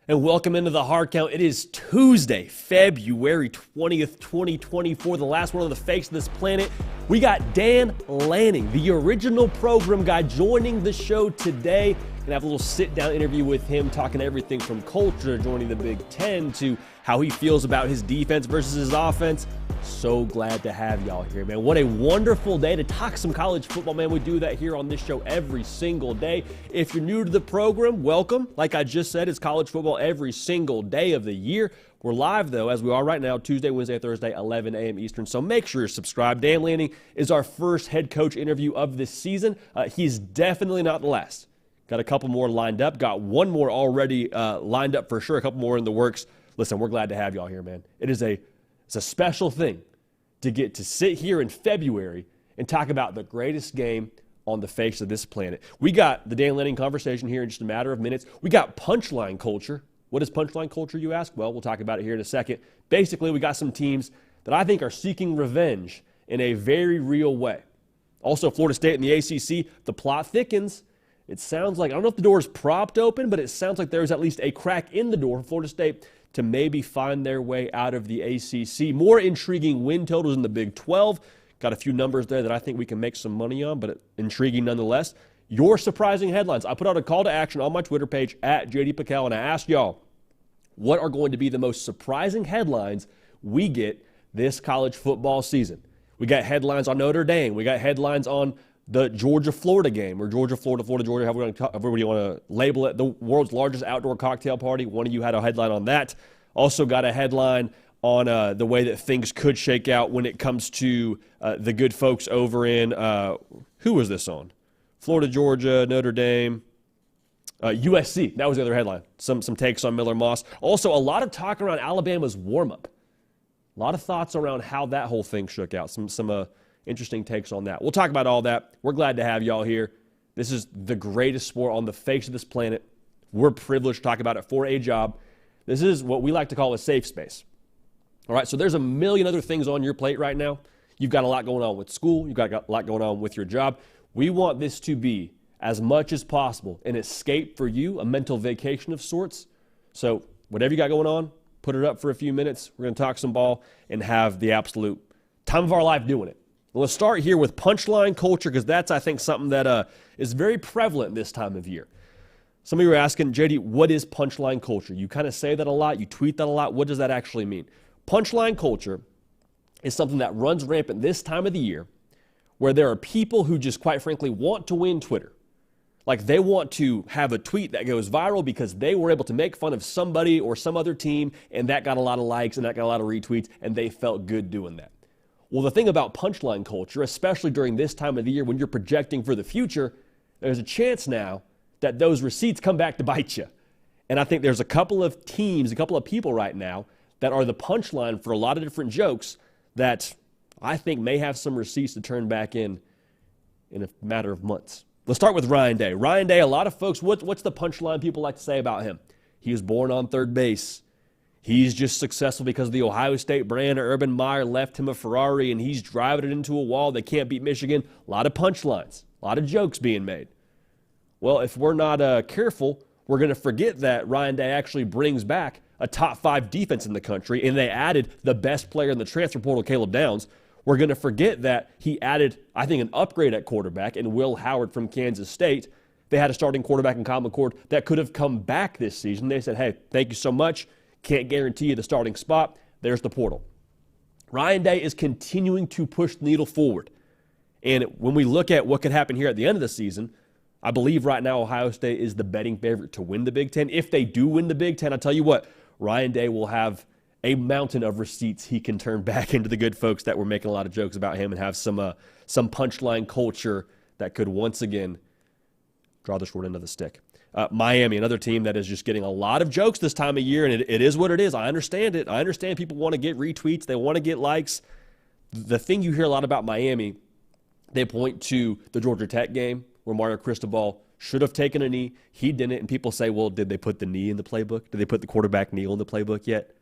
And welcome into the Hard Count. It is Tuesday, February 20th, 2024, the last one of the fakes of this planet. We got Dan Lanning, the original program guy, joining the show today. Gonna have a little sit-down interview with him, talking everything from culture, joining the Big Ten, to how he feels about his defense versus his offense. So glad to have y'all here, man. What a wonderful day to talk some college football, man. We do that here on this show every single day. If you're new to the program, welcome. Like I just said, it's college football every single day of the year. We're live, though, as we are right now, Tuesday, Wednesday, Thursday, 11 a.m. Eastern. So make sure you're subscribed. Dan Lanning is our first head coach interview of this season. He's definitely not the last. Got a couple more lined up. Got one more already lined up for sure. A couple more in the works. Listen, we're glad to have y'all here, man. It's a special thing to get to sit here in February and talk about the greatest game on the face of this planet. We got the Dan Lanning conversation here in just a matter of minutes. We got punchline culture. What is punchline culture, you ask? Well, we'll talk about it here in a second. Basically, we got some teams that I think are seeking revenge in a very real way. Also, Florida State and the ACC, the plot thickens. It sounds like, I don't know if the door is propped open, but it sounds like there's at least a crack in the door for Florida State to maybe find their way out of the ACC. More intriguing win totals in the Big 12. Got a few numbers there that I think we can make some money on, but intriguing nonetheless. Your surprising headlines. I put out a call to action on my Twitter page at JD Pickell, and I asked y'all, what are going to be the most surprising headlines we get this college football season? We got headlines on Notre Dame. We got headlines on the Georgia-Florida game, or Georgia-Florida, Florida-Georgia, however you want to label it, the world's largest outdoor cocktail party. One of you had a headline on that. Also got a headline on the way that things could shake out when it comes to the good folks over in, who was this on? Florida, Georgia, Notre Dame, USC. That was the other headline. Some takes on Miller Moss. Also, a lot of talk around Alabama's warm-up. A lot of thoughts around how that whole thing shook out. Some interesting takes on that. We'll talk about all that. We're glad to have y'all here. This is the greatest sport on the face of this planet. We're privileged to talk about it for a job. This is what we like to call a safe space. All right, so there's a million other things on your plate right now. You've got a lot going on with school. You've got a lot going on with your job. We want this to be, as much as possible, an escape for you, a mental vacation of sorts. So whatever you got going on, put it up for a few minutes. We're going to talk some ball and have the absolute time of our life doing it. Let's start here with punchline culture, because that's, I think, something that is very prevalent this time of year. Some of you are asking, JD, what is punchline culture? You kind of say that a lot. You tweet that a lot. What does that actually mean? Punchline culture is something that runs rampant this time of the year, where there are people who just, quite frankly, want to win Twitter. Like, they want to have a tweet that goes viral because they were able to make fun of somebody or some other team, and that got a lot of likes and that got a lot of retweets, and they felt good doing that. Well, the thing about punchline culture, especially during this time of the year when you're projecting for the future, there's a chance now that those receipts come back to bite you. And I think there's a couple of teams, a couple of people right now that are the punchline for a lot of different jokes that I think may have some receipts to turn back in a matter of months. Let's start with Ryan Day. Ryan Day, a lot of folks, what's the punchline people like to say about him? He was born on third base. He's just successful because the Ohio State brand, Urban Meyer, left him a Ferrari, and he's driving it into a wall. They can't beat Michigan. A lot of punchlines, a lot of jokes being made. Well, if we're not careful, we're going to forget that Ryan Day actually brings back a top 5 defense in the country, and they added the best player in the transfer portal, Caleb Downs. We're going to forget that he added, I think, an upgrade at quarterback in Will Howard from Kansas State. They had a starting quarterback in Kyle McCord that could have come back this season. They said, hey, thank you so much. Can't guarantee you the starting spot. There's the portal. Ryan Day is continuing to push the needle forward. And when we look at what could happen here at the end of the season, I believe right now Ohio State is the betting favorite to win the Big Ten. If they do win the Big Ten, I'll tell you what, Ryan Day will have a mountain of receipts he can turn back into the good folks that were making a lot of jokes about him and have some punchline culture that could once again draw the short end of the stick. Miami, another team that is just getting a lot of jokes this time of year, and it is what it is. I understand it. I understand people want to get retweets. They want to get likes. The thing you hear a lot about Miami, they point to the Georgia Tech game where Mario Cristobal should have taken a knee. He didn't, and people say, well, did they put the knee in the playbook? Did they put the quarterback kneel in the playbook yet?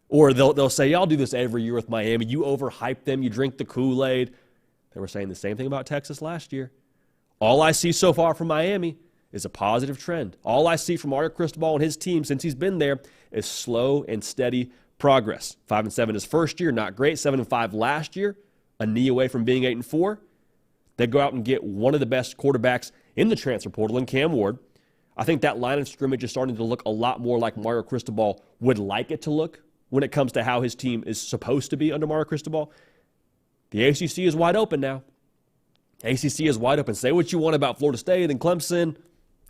Or they'll say, y'all do this every year with Miami. You overhype them. You drink the Kool-Aid. They were saying the same thing about Texas last year. All I see so far from Miami is a positive trend. All I see from Mario Cristobal and his team since he's been there is slow and steady progress. 5-7 his first year, not great. 7-5 last year, a knee away from being 8-4. They go out and get one of the best quarterbacks in the transfer portal in Cam Ward. I think that line of scrimmage is starting to look a lot more like Mario Cristobal would like it to look when it comes to how his team is supposed to be under Mario Cristobal. The ACC is wide open now. ACC is wide open. Say what you want about Florida State and Clemson.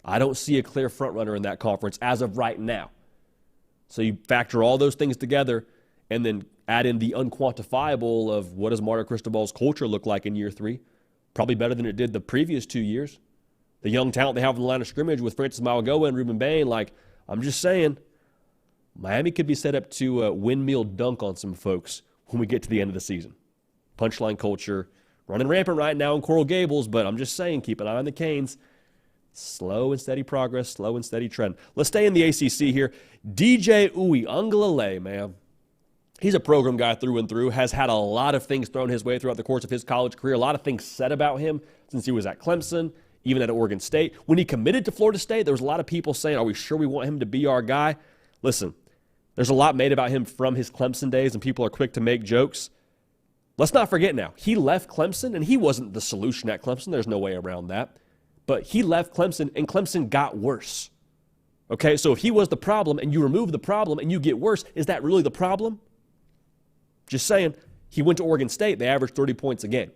I don't see a clear frontrunner in that conference as of right now. So you factor all those things together and then add in the unquantifiable of what does Mario Cristobal's culture look like in year 3. Probably better than it did the previous 2 years. The young talent they have in the line of scrimmage with Francis Mauigoa and Ruben Bain, I'm just saying, Miami could be set up to windmill dunk on some folks when we get to the end of the season. Punchline culture running rampant right now in Coral Gables, but I'm just saying, keep an eye on the Canes. Slow and steady progress, slow and steady trend. Let's stay in the ACC here. DJ Uiagalelei, man. He's a program guy through and through, has had a lot of things thrown his way throughout the course of his college career, a lot of things said about him since he was at Clemson, even at Oregon State. When he committed to Florida State, there was a lot of people saying, are we sure we want him to be our guy? Listen, there's a lot made about him from his Clemson days, and people are quick to make jokes. Let's not forget now, he left Clemson, and he wasn't the solution at Clemson. There's no way around that. But he left Clemson, and Clemson got worse. Okay, so if he was the problem, and you remove the problem, and you get worse, is that really the problem? Just saying, he went to Oregon State. They averaged 30 points a game.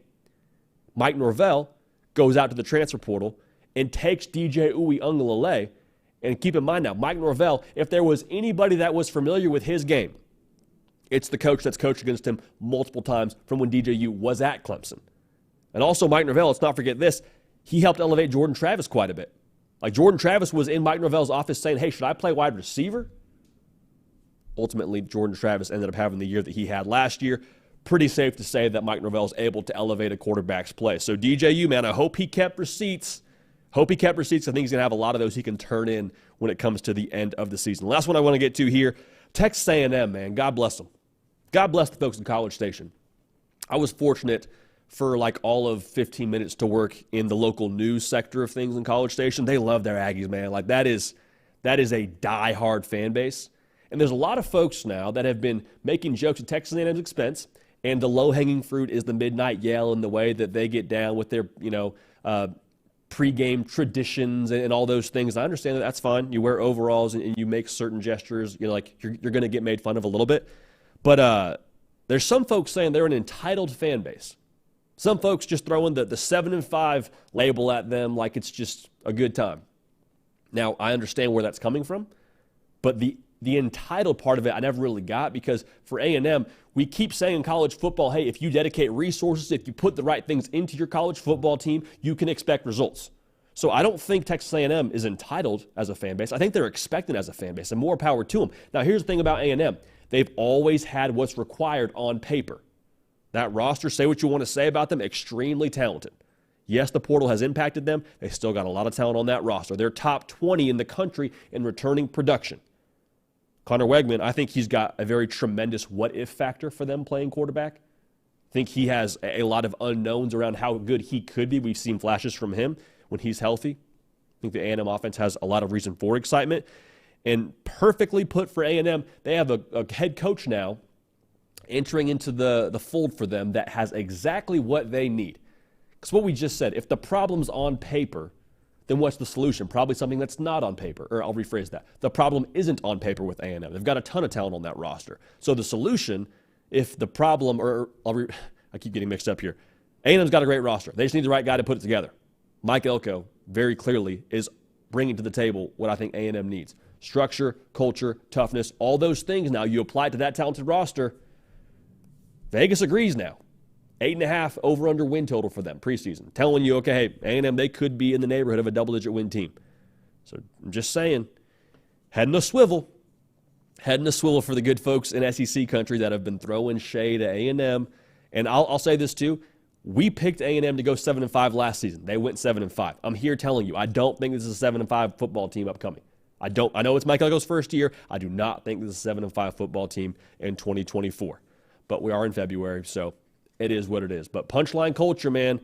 Mike Norvell goes out to the transfer portal and takes DJ Uiagalelei. And keep in mind now, Mike Norvell, if there was anybody that was familiar with his game, it's the coach that's coached against him multiple times from when DJU was at Clemson. And also Mike Norvell, let's not forget this, he helped elevate Jordan Travis quite a bit. Jordan Travis was in Mike Norvell's office saying, hey, should I play wide receiver? Ultimately, Jordan Travis ended up having the year that he had last year. Pretty safe to say that Mike Norvell is able to elevate a quarterback's play. So DJU, man, I hope he kept receipts. I think he's going to have a lot of those he can turn in when it comes to the end of the season. Last one I want to get to here, Texas A&M, man. God bless them. God bless the folks in College Station. I was fortunate for all of 15 minutes to work in the local news sector of things in College Station. They love their Aggies, man. That is a die-hard fan base. And there's a lot of folks now that have been making jokes at Texas A&M's expense, and the low-hanging fruit is the midnight yell and the way that they get down with their, pregame traditions and all those things. I understand that that's fine. You wear overalls and you make certain gestures. You're going to get made fun of a little bit. But there's some folks saying they're an entitled fan base. Some folks just throwing the 7-5 label at them like it's just a good time. Now, I understand where that's coming from, but the entitled part of it I never really got, because for A&M, we keep saying in college football, hey, if you dedicate resources, if you put the right things into your college football team, you can expect results. So I don't think Texas A&M is entitled as a fan base. I think they're expectant as a fan base, and more power to them. Now, here's the thing about A&M. They've always had what's required on paper. That roster, say what you want to say about them, extremely talented. Yes, the portal has impacted them. They still got a lot of talent on that roster. They're top 20 in the country in returning production. Connor Wegman, I think he's got a very tremendous what-if factor for them playing quarterback. I think he has a lot of unknowns around how good he could be. We've seen flashes from him when he's healthy. I think the A&M offense has a lot of reason for excitement. And perfectly put for A&M, they have a head coach now entering into the fold for them that has exactly what they need. Because what we just said, if the problem's on paper, then what's the solution? Probably something that's not on paper. Or I'll rephrase that. The problem isn't on paper with A&M. They've got a ton of talent on that roster. So the solution, if the problem, I keep getting mixed up here. A&M's got a great roster. They just need the right guy to put it together. Mike Elko very clearly is bringing to the table what I think A&M needs. Structure, culture, toughness, all those things now. You apply it to that talented roster. Vegas agrees now. 8.5 over-under win total for them preseason. Telling you, okay, hey, A&M, they could be in the neighborhood of a double-digit win team. So I'm just saying, head in a swivel. Head in a swivel for the good folks in SEC country that have been throwing shade at A&M. And I'll say this too. We picked A&M to go 7-5 last season. They went 7-5. I'm here telling you, I don't think this is a 7-5 football team upcoming. I know it's Mike Elko's first year. I do not think this is a 7-5 football team in 2024. But we are in February, so it is what it is. But Punchline culture, man,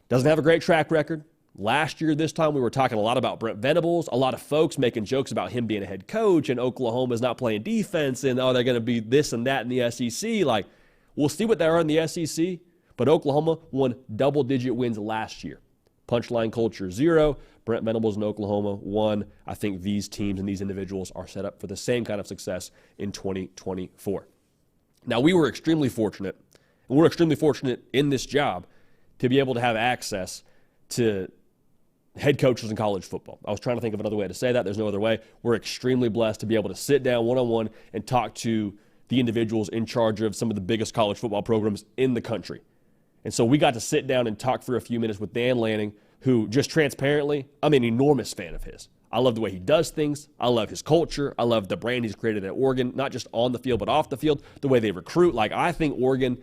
doesn't have a great track record. Last year, this time, we were talking a lot about Brent Venables, a lot of folks making jokes about him being a head coach and Oklahoma's not playing defense and, oh, they're going to be this and that in the SEC. Like, we'll see what they are in the SEC, but Oklahoma won double-digit wins last year. Punchline culture 0. Brent Venables in Oklahoma 1. I think these teams and these individuals are set up for the same kind of success in 2024. Now, we were extremely fortunate, and we're extremely fortunate in this job to be able to have access to head coaches in college football. I was trying to think of another way to say that. There's no other way. We're extremely blessed to be able to sit down one-on-one and talk to the individuals in charge of some of the biggest college football programs in the country. And so we got to sit down and talk for a few minutes with Dan Lanning, who, just transparently, I'm an enormous fan of his. I love the way he does things. I love his culture. I love the brand he's created at Oregon, not just on the field but off the field, the way they recruit. Like, I think Oregon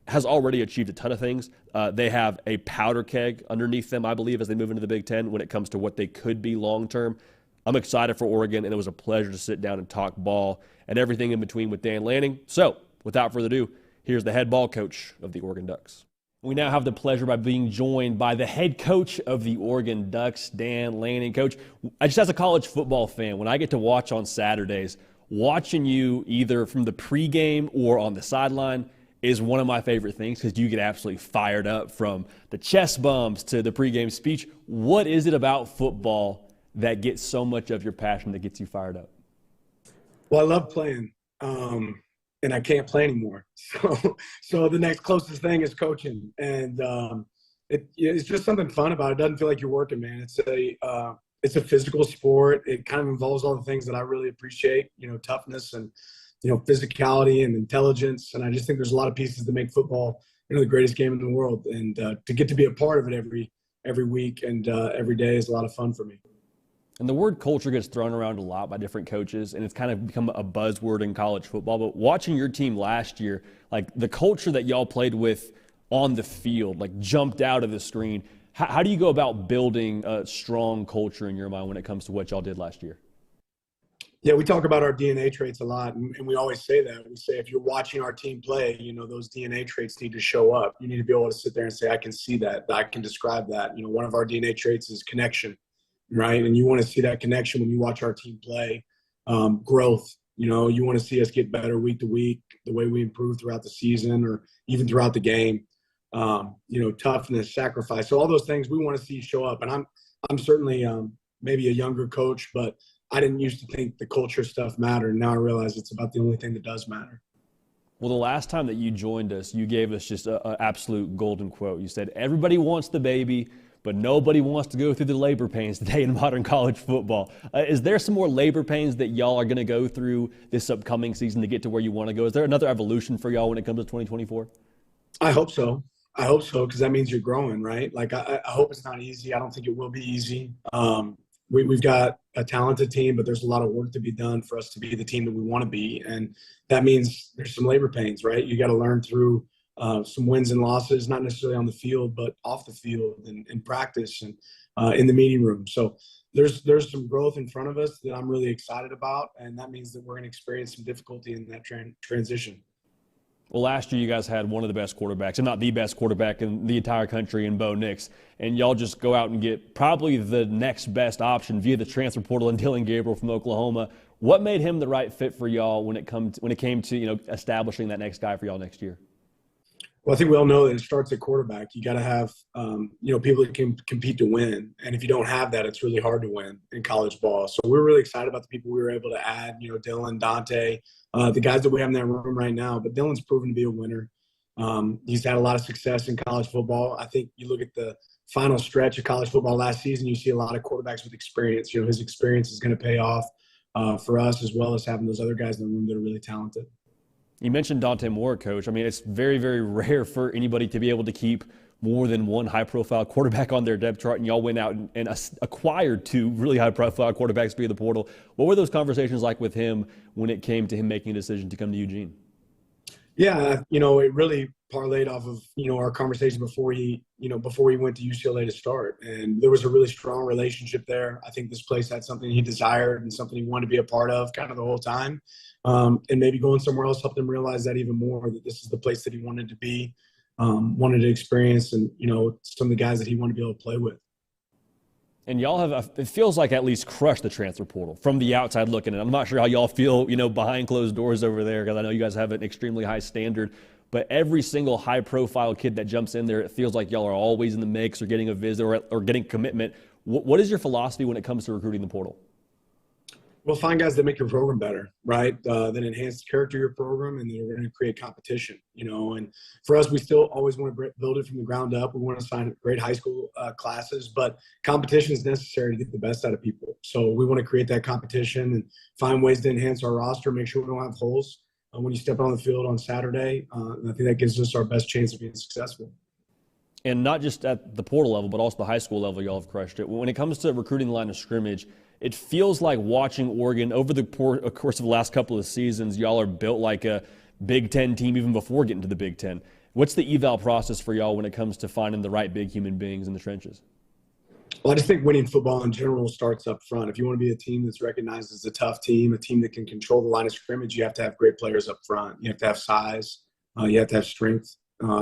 has already achieved a ton of things. They have a powder keg underneath them, I believe, as they move into the Big Ten when it comes to what they could be long-term. I'm excited for Oregon, and it was a pleasure to sit down and talk ball and everything in between with Dan Lanning. So, without further ado, here's the head ball coach of the Oregon Ducks. We now have the pleasure by being joined by the head coach of the Oregon Ducks, Dan Lanning. Coach, just as a college football fan, when I get to watch on Saturdays, watching you either from the pregame or on the sideline is one of my favorite things because you get absolutely fired up from the chest bumps to the pregame speech. What is it about football that gets so much of your passion that gets you fired up? Well, I love playing, and I can't play anymore. So the next closest thing is coaching, and it's just something fun about it. It doesn't feel like you're working, man. It's a physical sport. It kind of involves all the things that I really appreciate, toughness and physicality and intelligence. And I just think there's a lot of pieces that make football, the greatest game in the world. And to get to be a part of it every week and every day is a lot of fun for me. And the word culture gets thrown around a lot by different coaches, and it's kind of become a buzzword in college football. But watching your team last year, like the culture that y'all played with on the field, like jumped out of the screen. How do you go about building a strong culture in your mind when it comes to what y'all did last year? Yeah, we talk about our DNA traits a lot, and we always say that. We say if you're watching our team play, those DNA traits need to show up. You need to be able to sit there and say, I can see that, I can describe that. One of our DNA traits is connection, right? And you want to see that connection when you watch our team play. Growth, you want to see us get better week to week, the way we improve throughout the season or even throughout the game. Toughness, sacrifice. So all those things we want to see show up. And I'm certainly maybe a younger coach, but I didn't used to think the culture stuff mattered. Now I realize it's about the only thing that does matter. Well, the last time that you joined us, you gave us just an absolute golden quote. You said, everybody wants the baby, but nobody wants to go through the labor pains today in modern college football. Is there some more labor pains that y'all are going to go through this upcoming season to get to where you want to go? Is there another evolution for y'all when it comes to 2024? I hope so. Because that means you're growing, right? Like, I hope it's not easy. I don't think it will be easy. We've got a talented team, but there's a lot of work to be done for us to be the team that we want to be. And that means there's some labor pains, right? You got to learn through some wins and losses, not necessarily on the field, but off the field and in practice and in the meeting room. So there's some growth in front of us that I'm really excited about. And that means that we're going to experience some difficulty in that transition. Well, last year you guys had one of the best quarterbacks, and not the best quarterback in the entire country in Bo Nix, and y'all just go out and get probably the next best option via the transfer portal in Dylan Gabriel from Oklahoma. What made him the right fit for y'all when it came to establishing that next guy for y'all next year? Well, I think we all know that it starts at quarterback. You got to have people that can compete to win, and if you don't have that, it's really hard to win in college ball. So we're really excited about the people we were able to add. Dylan, Dante, the guys that we have in that room right now. But Dylan's proven to be a winner. He's had a lot of success in college football. I think you look at the final stretch of college football last season, you see a lot of quarterbacks with experience. His experience is going to pay off for us, as well as having those other guys in the room that are really talented. You mentioned Dante Moore, Coach. I mean, it's very, very rare for anybody to be able to keep more than one high-profile quarterback on their depth chart, and y'all went out and acquired two really high-profile quarterbacks via the portal. What were those conversations like with him when it came to him making a decision to come to Eugene? Yeah, it really parlayed off of, our conversation before he went to UCLA to start. And there was a really strong relationship there. I think this place had something he desired and something he wanted to be a part of kind of the whole time. And maybe going somewhere else helped him realize that even more, that this is the place that he wanted to be, wanted to experience, and, some of the guys that he wanted to be able to play with. And y'all have, it feels like, at least crushed the transfer portal from the outside looking in. I'm not sure how y'all feel, behind closed doors over there, because I know you guys have an extremely high standard. But every single high-profile kid that jumps in there, it feels like y'all are always in the mix or getting a visit or getting commitment. What is your philosophy when it comes to recruiting the portal? Well, find guys that make your program better, right? That enhance the character of your program, and they're going to create competition, And for us, we still always want to build it from the ground up. We want to sign great high school classes, but competition is necessary to get the best out of people. So we want to create that competition and find ways to enhance our roster, make sure we don't have holes when you step on the field on Saturday. And I think that gives us our best chance of being successful. And not just at the portal level, but also the high school level, y'all have crushed it. When it comes to recruiting the line of scrimmage, it feels like watching Oregon over the course of the last couple of seasons, y'all are built like a Big Ten team even before getting to the Big Ten. What's the eval process for y'all when it comes to finding the right big human beings in the trenches? Well, I just think winning football in general starts up front. If you want to be a team that's recognized as a tough team, a team that can control the line of scrimmage, you have to have great players up front. You have to have size. You have to have strength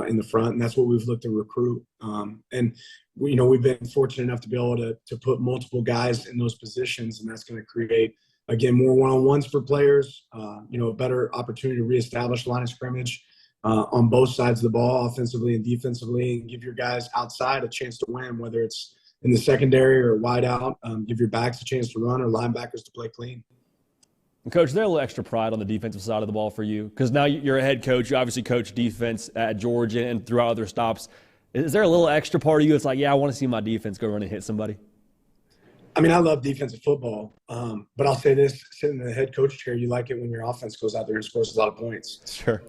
in the front, and that's what we've looked to recruit. And we've been fortunate enough to be able to put multiple guys in those positions, and that's going to create, again, more one-on-ones for players, a better opportunity to reestablish the line of scrimmage on both sides of the ball, offensively and defensively, and give your guys outside a chance to win, whether it's in the secondary or wide out, give your backs a chance to run or linebackers to play clean. And Coach, is there a little extra pride on the defensive side of the ball for you? Because now you're a head coach. You obviously coach defense at Georgia and throughout other stops. Is there a little extra part of you that's like, yeah, I want to see my defense go run and hit somebody? I mean, I love defensive football, but I'll say this, sitting in the head coach chair, you like it when your offense goes out there and scores a lot of points. Sure.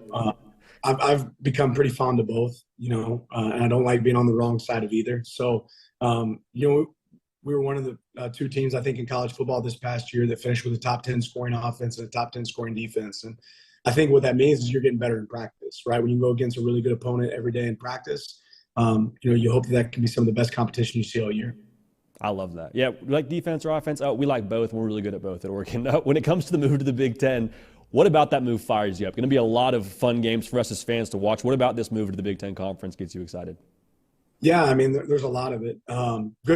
I've become pretty fond of both, and I don't like being on the wrong side of either. So, we were one of the two teams, I think, in college football this past year that finished with a top 10 scoring offense and a top 10 scoring defense. And I think what that means is you're getting better in practice, right? When you go against a really good opponent every day in practice, you hope that can be some of the best competition you see all year. I love that. Yeah, we like defense or offense? We like both, and we're really good at both at Oregon. When it comes to the move to the Big Ten, what about that move fires you up? Going to be a lot of fun games for us as fans to watch. What about this move to the Big Ten Conference gets you excited? Yeah, I mean, there's a lot of it.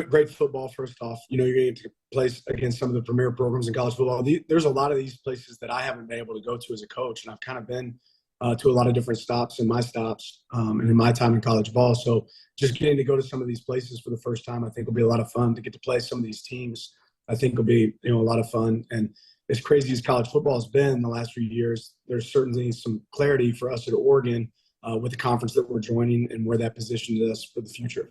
Great football, first off. You're going to get to play against some of the premier programs in college football. There's a lot of these places that I haven't been able to go to as a coach, and I've kind of been to a lot of different stops in my stops and in my time in college ball. So just getting to go to some of these places for the first time, I think will be a lot of fun. To get to play some of these teams, I think will be a lot of fun. And as crazy as college football has been the last few years, there's certainly some clarity for us at Oregon with the conference that we're joining and where that positions us for the future.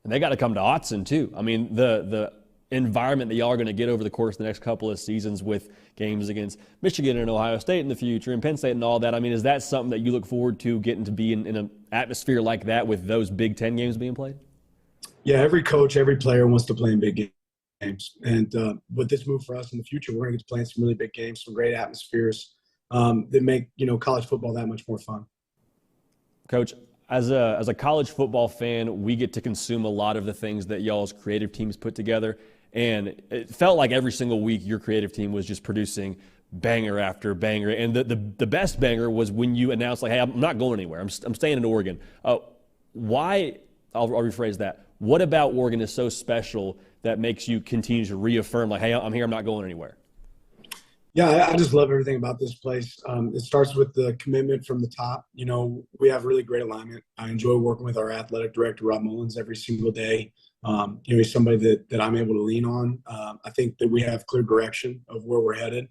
And they got to come to Autzen too. I mean, the environment that y'all are going to get over the course of the next couple of seasons with games against Michigan and Ohio State in the future and Penn State and all that. I mean, is that something that you look forward to, getting to be in an atmosphere like that with those Big Ten games being played? Yeah, every coach, every player wants to play in big games. And with this move for us in the future, we're going to get to play in some really big games, some great atmospheres that make, college football that much more fun. Coach, as a college football fan, we get to consume a lot of the things that y'all's creative teams put together. And it felt like every single week your creative team was just producing banger after banger. And the best banger was when you announced, like, hey, I'm not going anywhere. I'm staying in Oregon. Why? I'll rephrase that. What about Oregon is so special that makes you continue to reaffirm, like, hey, I'm here, I'm not going anywhere? Yeah, I just love everything about this place. It starts with the commitment from the top. We have really great alignment. I enjoy working with our athletic director, Rob Mullins, every single day. He's somebody that I'm able to lean on. I think that we have clear direction of where we're headed.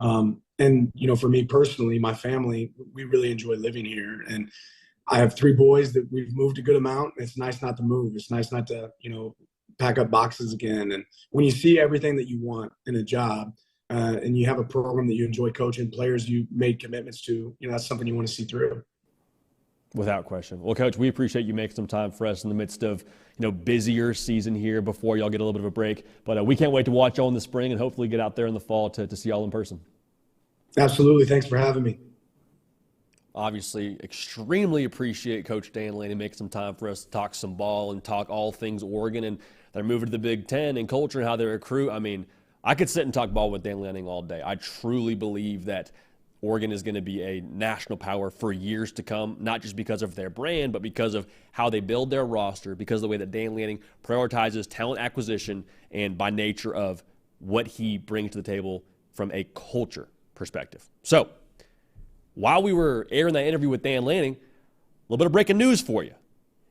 And for me personally, my family, we really enjoy living here. And I have 3 boys that we've moved a good amount. It's nice not to move. It's nice not to, pack up boxes again. And when you see everything that you want in a job, and you have a program that you enjoy coaching, players you made commitments to, that's something you want to see through. Without question. Well, Coach, we appreciate you making some time for us in the midst of, busier season here before y'all get a little bit of a break. But we can't wait to watch y'all in the spring and hopefully get out there in the fall to see y'all in person. Absolutely. Thanks for having me. Obviously, extremely appreciate Coach Dan Lanning making some time for us to talk some ball and talk all things Oregon and their move to the Big Ten and culture and how they recruit. I mean, I could sit and talk ball with Dan Lanning all day. I truly believe that Oregon is going to be a national power for years to come, not just because of their brand, but because of how they build their roster, because of the way that Dan Lanning prioritizes talent acquisition, and by nature of what he brings to the table from a culture perspective. So, while we were airing that interview with Dan Lanning, a little bit of breaking news for you.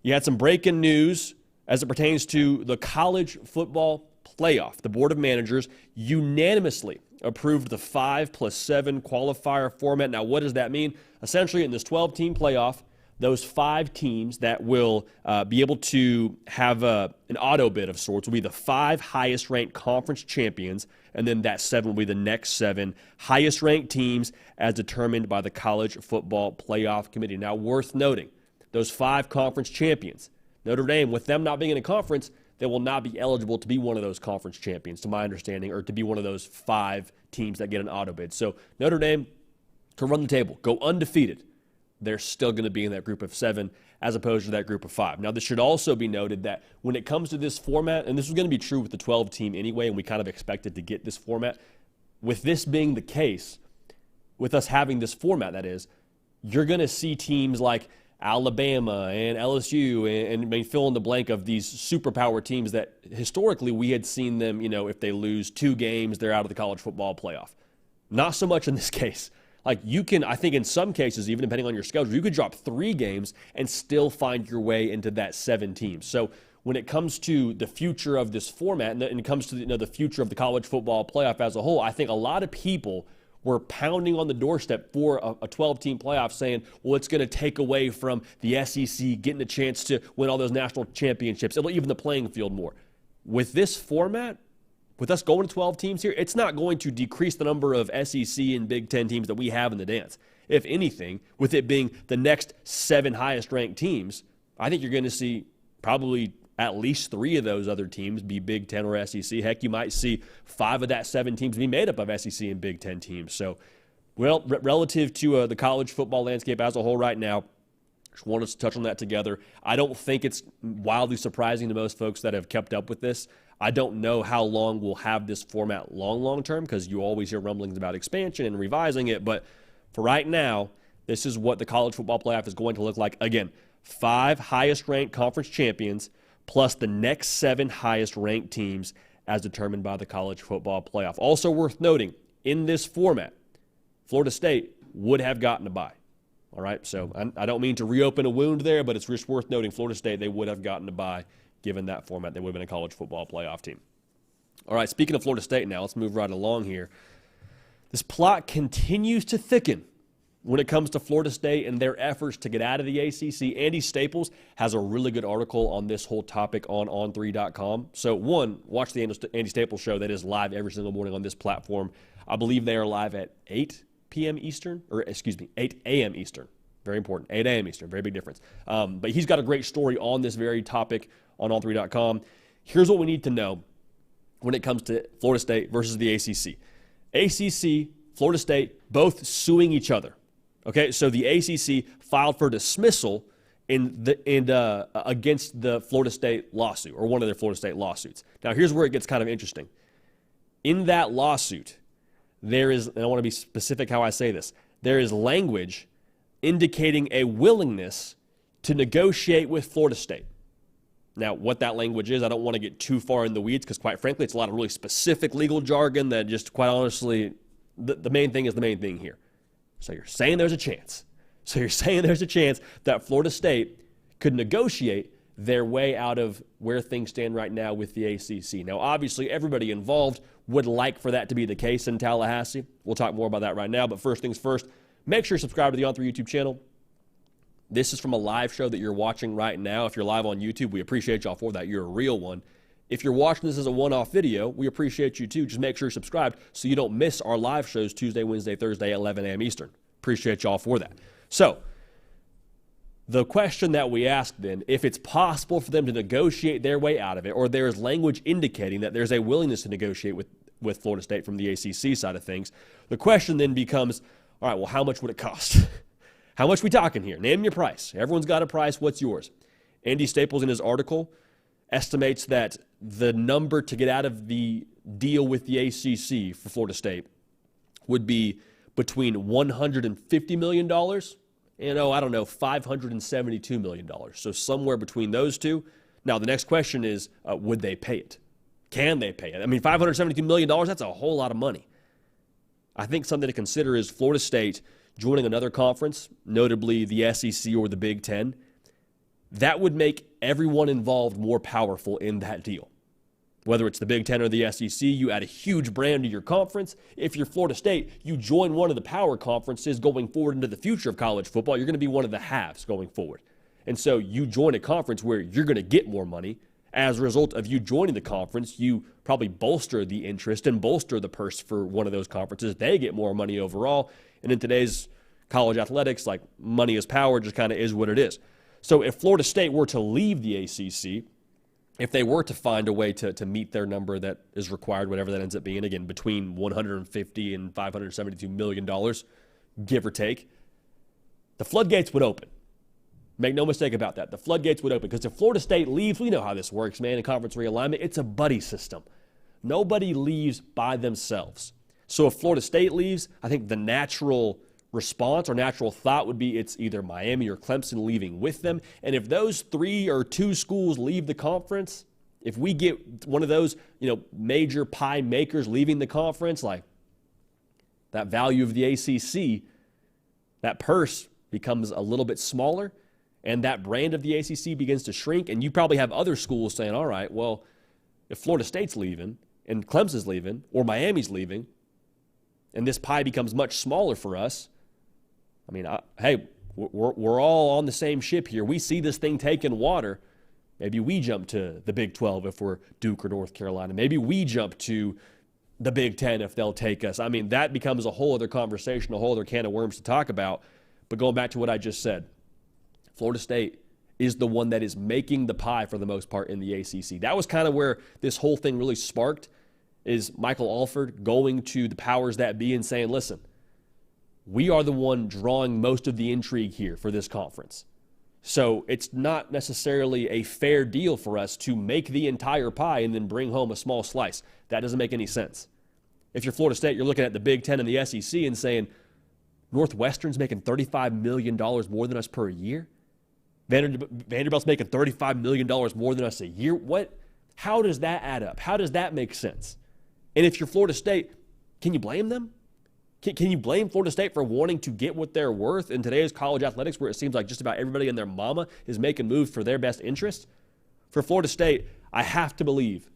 You had some breaking news as it pertains to the college football playoff. The Board of Managers unanimously approved the 5+7 qualifier format. Now, what does that mean? Essentially, in this 12-team playoff, those 5 teams that will be able to have an auto bid of sorts will be the 5 highest-ranked conference champions, and then that 7 will be the next 7 highest-ranked teams as determined by the College Football Playoff Committee. Now, worth noting, those 5 conference champions, Notre Dame, with them not being in a conference, they will not be eligible to be one of those conference champions, to my understanding, or to be one of those 5 teams that get an auto bid. So Notre Dame can run the table, go undefeated. They're still going to be in that group of 7 as opposed to that group of 5. Now, this should also be noted that when it comes to this format, and this was going to be true with the 12 team anyway, and we kind of expected to get this format, with this being the case, with us having this format, that is, you're going to see teams like Alabama and LSU and fill in the blank of these superpower teams that historically we had seen them, if they lose 2 games, they're out of the college football playoff. Not so much in this case. Like, you can, I think in some cases, even depending on your schedule, you could drop 3 games and still find your way into that 7 teams. So when it comes to the future of this format and it comes to the future of the college football playoff as a whole, I think a lot of people were pounding on the doorstep for a 12-team playoff saying, well, it's going to take away from the SEC getting a chance to win all those national championships. It'll even the playing field more. With this format, with us going to 12 teams here, it's not going to decrease the number of SEC and Big Ten teams that we have in the dance. If anything, with it being the next 7 highest-ranked teams, I think you're going to see probably at least 3 of those other teams be Big Ten or SEC. Heck, you might see 5 of that 7 teams be made up of SEC and Big Ten teams. So, well, relative to the college football landscape as a whole right now, just wanted us to touch on that together. I don't think it's wildly surprising to most folks that have kept up with this. I don't know how long we'll have this format long term, because you always hear rumblings about expansion and revising it. But for right now, this is what the college football playoff is going to look like. Again, 5 highest-ranked conference champions plus the next 7 highest-ranked teams as determined by the college football playoff. Also worth noting, in this format, Florida State would have gotten a bye. All right, so I don't mean to reopen a wound there, but it's just worth noting Florida State, they would have gotten a bye given that format. They would have been a college football playoff team. All right, speaking of Florida State now, let's move right along here. This plot continues to thicken when it comes to Florida State and their efforts to get out of the ACC. Andy Staples has a really good article on this whole topic on on3.com. So, one, watch the Andy Staples show that is live every single morning on this platform. I believe they are live at 8 p.m. Eastern, 8 a.m. Eastern. Very important. 8 a.m. Eastern. Very big difference. But he's got a great story on this very topic on on3.com. Here's what we need to know when it comes to Florida State versus the ACC. ACC, Florida State, both suing each other. Okay, so the ACC filed for dismissal against the Florida State lawsuit, or one of their Florida State lawsuits. Now, here's where it gets kind of interesting. In that lawsuit, there is, and I want to be specific how I say this, there is language indicating a willingness to negotiate with Florida State. Now, what that language is, I don't want to get too far in the weeds, because quite frankly, it's a lot of really specific legal jargon that just, quite honestly, the main thing is the main thing here. So you're saying there's a chance. So you're saying there's a chance that Florida State could negotiate their way out of where things stand right now with the ACC. Now, obviously, everybody involved would like for that to be the case in Tallahassee. We'll talk more about that right now. But first things first, make sure you subscribe to the On3 YouTube channel. This is from a live show that you're watching right now. If you're live on YouTube, we appreciate y'all for that. You're a real one. If you're watching this as a one-off video, we appreciate you too. Just make sure you're subscribed so you don't miss our live shows Tuesday, Wednesday, Thursday at 11 a.m. Eastern. Appreciate y'all for that. So, the question that we asked then, if it's possible for them to negotiate their way out of it, or there is language indicating that there's a willingness to negotiate with Florida State from the ACC side of things, the question then becomes, all right, well, how much would it cost? How much we talking here? Name your price. Everyone's got a price. What's yours? Andy Staples in his article estimates that the number to get out of the deal with the ACC for Florida State would be between $150 million and, $572 million. So somewhere between those two. Now, the next question is, would they pay it? Can they pay it? I mean, $572 million, that's a whole lot of money. I think something to consider is Florida State joining another conference, notably the SEC or the Big Ten. That would make everyone involved more powerful in that deal. Whether it's the Big Ten or the SEC, you add a huge brand to your conference. If you're Florida State, you join one of the power conferences going forward into the future of college football. You're going to be one of the halves going forward. And so you join a conference where you're going to get more money. As a result of you joining the conference, you probably bolster the interest and bolster the purse for one of those conferences. They get more money overall. And in today's college athletics, like money is power, just kind of is what it is. So if Florida State were to leave the ACC, if they were to find a way to meet their number that is required, whatever that ends up being, again, between $150 and $572 million, give or take, the floodgates would open. Make no mistake about that. The floodgates would open because if Florida State leaves, we know how this works, man, in conference realignment. It's a buddy system. Nobody leaves by themselves. So if Florida State leaves, I think the natural response or natural thought would be it's either Miami or Clemson leaving with them. And if those 3 or 2 schools leave the conference, if we get one of those, major pie makers leaving the conference, like that value of the ACC, that purse becomes a little bit smaller. And that brand of the ACC begins to shrink, and you probably have other schools saying, all right, well, if Florida State's leaving and Clemson's leaving or Miami's leaving and this pie becomes much smaller for us, I mean, hey, we're all on the same ship here. We see this thing taking water. Maybe we jump to the Big 12 if we're Duke or North Carolina. Maybe we jump to the Big 10 if they'll take us. I mean, that becomes a whole other conversation, a whole other can of worms to talk about. But going back to what I just said, Florida State is the one that is making the pie for the most part in the ACC. That was kind of where this whole thing really sparked, is Michael Alford going to the powers that be and saying, listen, we are the one drawing most of the intrigue here for this conference. So it's not necessarily a fair deal for us to make the entire pie and then bring home a small slice. That doesn't make any sense. If you're Florida State, you're looking at the Big Ten and the SEC and saying, Northwestern's making $35 million more than us per year? Vanderbilt's making $35 million more than us a year. What? How does that add up? How does that make sense? And if you're Florida State, can you blame them? Can you blame Florida State for wanting to get what they're worth in today's college athletics, where it seems like just about everybody and their mama is making moves for their best interest? For Florida State, I have to believe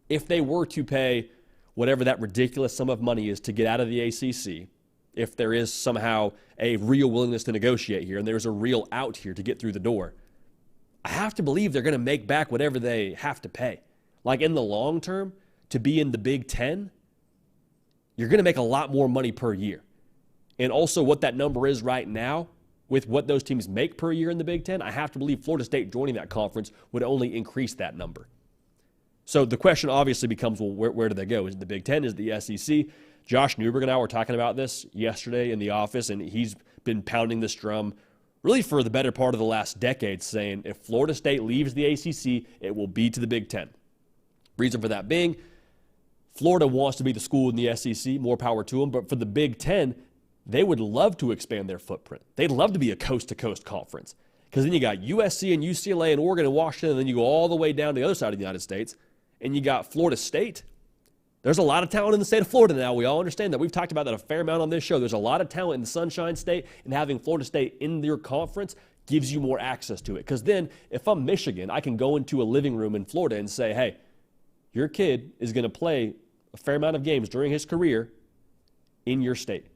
if they were to pay whatever that ridiculous sum of money is to get out of the ACC, if there is somehow a real willingness to negotiate here and there's a real out here to get through the door, I have to believe they're going to make back whatever they have to pay. Like in the long term, to be in the Big Ten, you're going to make a lot more money per year. And also what that number is right now with what those teams make per year in the Big Ten, I have to believe Florida State joining that conference would only increase that number. So the question obviously becomes, well, where do they go? Is it the Big Ten? Is it the SEC? Josh Newberg and I were talking about this yesterday in the office, and he's been pounding this drum really for the better part of the last decade, saying if Florida State leaves the ACC, it will be to the Big Ten. Reason for that being, Florida wants to be the school in the SEC, more power to them, but for the Big Ten, they would love to expand their footprint. They'd love to be a coast-to-coast conference, because then you got USC and UCLA and Oregon and Washington, and then you go all the way down to the other side of the United States, and you got Florida State. There's a lot of talent in the state of Florida now. We all understand that. We've talked about that a fair amount on this show. There's a lot of talent in the Sunshine State, and having Florida State in your conference gives you more access to it. Because then, if I'm Michigan, I can go into a living room in Florida and say, hey, your kid is going to play a fair amount of games during his career in your state.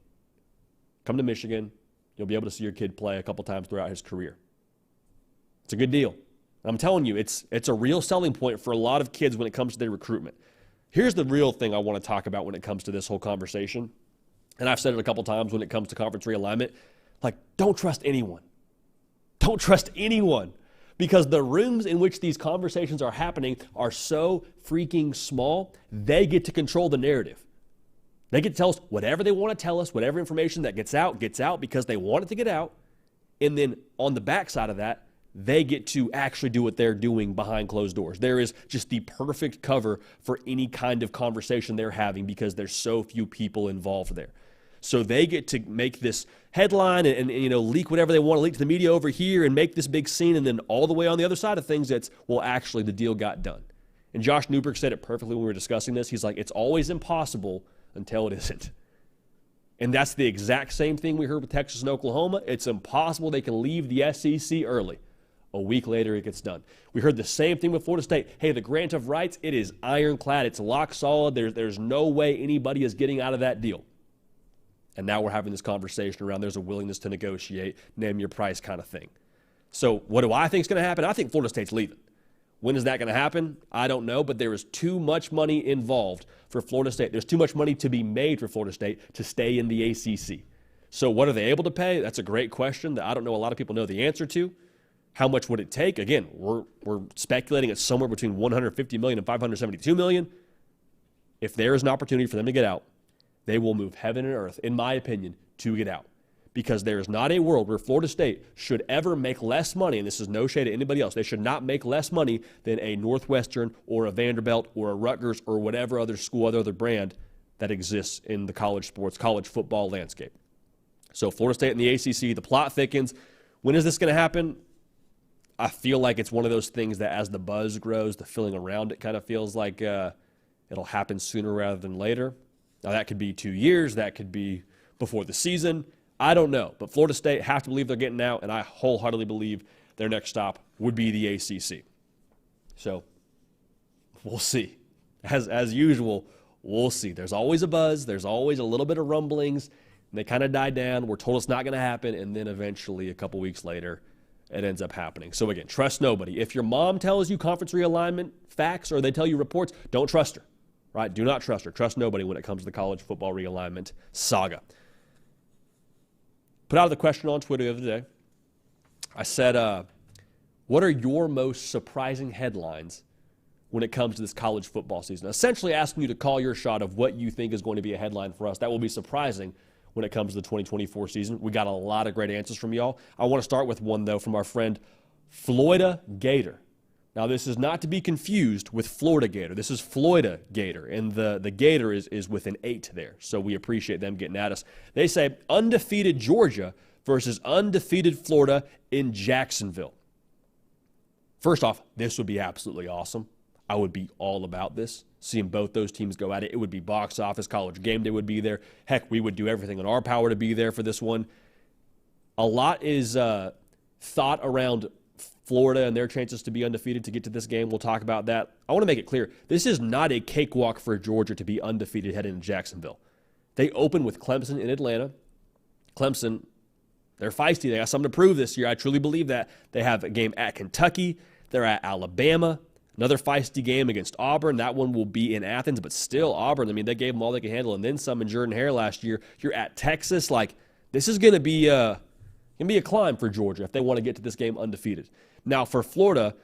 Come to Michigan. You'll be able to see your kid play a couple times throughout his career. It's a good deal. I'm telling you, it's a real selling point for a lot of kids when it comes to their recruitment. Here's the real thing I want to talk about when it comes to this whole conversation. And I've said it a couple times when it comes to conference realignment. Like, don't trust anyone. Don't trust anyone. Because the rooms in which these conversations are happening are so freaking small, they get to control the narrative. They get to tell us whatever they want to tell us, whatever information that gets out because they want it to get out. And then on the backside of that, they get to actually do what they're doing behind closed doors. There is just the perfect cover for any kind of conversation they're having because there's so few people involved there. So they get to make this headline and leak whatever they want to leak to the media over here and make this big scene, and then all the way on the other side of things, it's, well, actually the deal got done. And Josh Newberg said it perfectly when we were discussing this. He's like, it's always impossible until it isn't. And that's the exact same thing we heard with Texas and Oklahoma. It's impossible they can leave the SEC early. A week later, it gets done. We heard the same thing with Florida State. Hey, the grant of rights, it is ironclad. It's lock solid. There's no way anybody is getting out of that deal. And now we're having this conversation around there's a willingness to negotiate, name your price kind of thing. So what do I think is going to happen? I think Florida State's leaving. When is that going to happen? I don't know, but there is too much money involved for Florida State. There's too much money to be made for Florida State to stay in the ACC. So what are they able to pay? That's a great question that I don't know a lot of people know the answer to. How much would it take? Again, we're speculating it's somewhere between $150 million and $572 million. If there is an opportunity for them to get out, they will move heaven and earth, in my opinion, to get out. Because there is not a world where Florida State should ever make less money, and this is no shade to anybody else, they should not make less money than a Northwestern or a Vanderbilt or a Rutgers or whatever other school, other brand that exists in the college sports, college football landscape. So Florida State and the ACC, the plot thickens. When is this going to happen? I feel like it's one of those things that as the buzz grows, the feeling around it kind of feels like it'll happen sooner rather than later. Now, that could be 2 years. That could be before the season. I don't know. But Florida State have to believe they're getting out, and I wholeheartedly believe their next stop would be the ACC. So we'll see. As usual, we'll see. There's always a buzz. There's always a little bit of rumblings, and they kind of die down. We're told it's not going to happen, and then eventually a couple weeks later, it ends up happening. So again, trust nobody. If your mom tells you conference realignment facts or they tell you reports, don't trust her, right? Do not trust her. Trust nobody when it comes to the college football realignment saga. Put out the question on Twitter the other day. I said, what are your most surprising headlines when it comes to this college football season? Essentially asking you to call your shot of what you think is going to be a headline for us that will be surprising when it comes to the 2024 season. We got a lot of great answers from y'all. I want to start with one, though, from our friend Florida Gator. Now, this is not to be confused with Florida Gator. This is Florida Gator, and the Gator is with an 8 there, so we appreciate them getting at us. They say, undefeated Georgia versus undefeated Florida in Jacksonville. First off, this would be absolutely awesome. I would be all about this, seeing both those teams go at it. It would be box office, College Game Day would be there. Heck, we would do everything in our power to be there for this one. A lot is thought around Florida and their chances to be undefeated to get to this game. We'll talk about that. I want to make it clear, this is not a cakewalk for Georgia to be undefeated heading into Jacksonville. They open with Clemson in Atlanta. Clemson, they're feisty. They got something to prove this year. I truly believe that. They have a game at Kentucky. They're at Alabama. Another feisty game against Auburn. That one will be in Athens, but still Auburn, I mean, they gave them all they could handle, and then some in Jordan-Hare last year. You're at Texas. Like, this is going to be a climb for Georgia if they want to get to this game undefeated. Now, for Florida,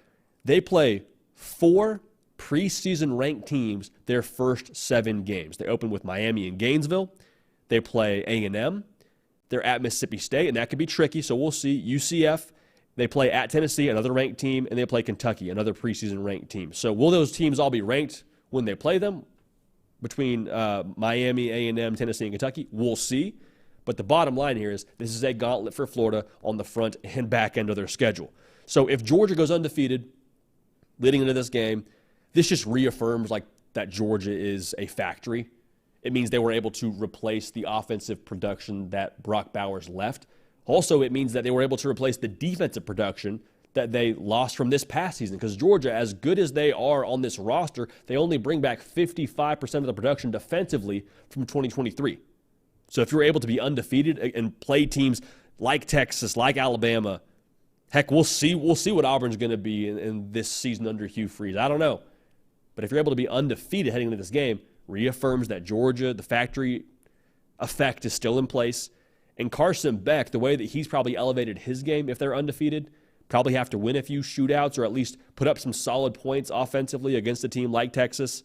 they play 4 preseason ranked teams their first 7 games. They open with Miami and Gainesville. They play A&M. They're at Mississippi State, and that could be tricky, so we'll see. UCF. They play at Tennessee, another ranked team, and they play Kentucky, another preseason ranked team. So will those teams all be ranked when they play them between Miami, A&M, Tennessee, and Kentucky? We'll see. But the bottom line here is this is a gauntlet for Florida on the front and back end of their schedule. So if Georgia goes undefeated leading into this game, this just reaffirms like that Georgia is a factory. It means they were able to replace the offensive production that Brock Bowers left. Also, it means that they were able to replace the defensive production that they lost from this past season, because Georgia, as good as they are on this roster, they only bring back 55% of the production defensively from 2023. So if you're able to be undefeated and play teams like Texas, like Alabama, heck, we'll see what Auburn's going to be in this season under Hugh Freeze. I don't know. But if you're able to be undefeated heading into this game, reaffirms that Georgia, the factory effect is still in place. And Carson Beck, the way that he's probably elevated his game if they're undefeated, probably have to win a few shootouts or at least put up some solid points offensively against a team like Texas,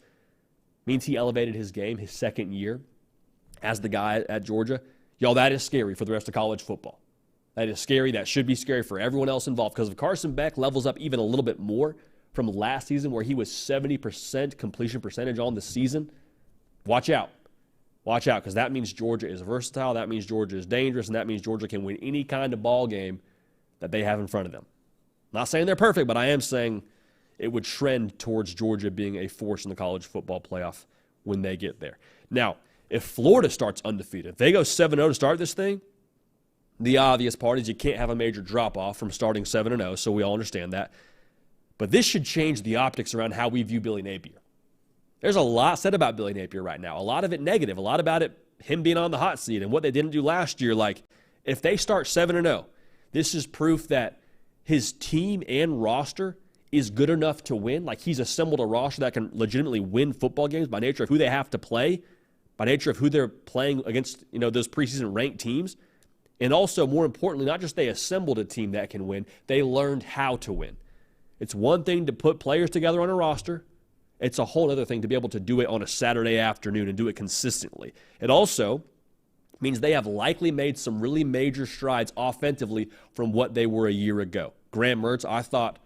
means he elevated his game his second year as the guy at Georgia. Y'all, that is scary for the rest of college football. That is scary. That should be scary for everyone else involved, because if Carson Beck levels up even a little bit more from last season where he was 70% completion percentage on the season, watch out. Watch out, because that means Georgia is versatile, that means Georgia is dangerous, and that means Georgia can win any kind of ball game that they have in front of them. Not saying they're perfect, but I am saying it would trend towards Georgia being a force in the college football playoff when they get there. Now, if Florida starts undefeated, if they go 7-0 to start this thing, the obvious part is you can't have a major drop-off from starting 7-0, so we all understand that. But this should change the optics around how we view Billy Napier. There's a lot said about Billy Napier right now, a lot of it negative, a lot about it him being on the hot seat and what they didn't do last year. Like, if they start 7-0, this is proof that his team and roster is good enough to win. Like, he's assembled a roster that can legitimately win football games by nature of who they have to play, by nature of who they're playing against, those preseason ranked teams. And also, more importantly, not just they assembled a team that can win, they learned how to win. It's one thing to put players together on a roster. It's a whole other thing to be able to do it on a Saturday afternoon and do it consistently. It also means they have likely made some really major strides offensively from what they were a year ago. Graham Mertz, I thought,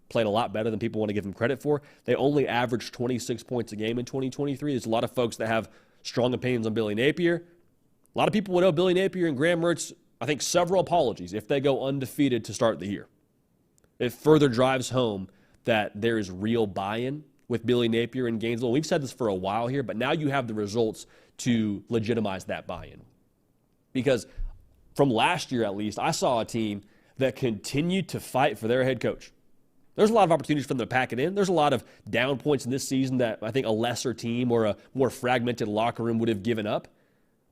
played a lot better than people want to give him credit for. They only averaged 26 points a game in 2023. There's a lot of folks that have strong opinions on Billy Napier. A lot of people would owe Billy Napier and Graham Mertz, I think, several apologies if they go undefeated to start the year. It further drives home that there is real buy-in with Billy Napier in Gainesville. We've said this for a while here, but now you have the results to legitimize that buy-in. Because from last year, at least, I saw a team that continued to fight for their head coach. There's a lot of opportunities for them to pack it in. There's a lot of down points in this season that I think a lesser team or a more fragmented locker room would have given up.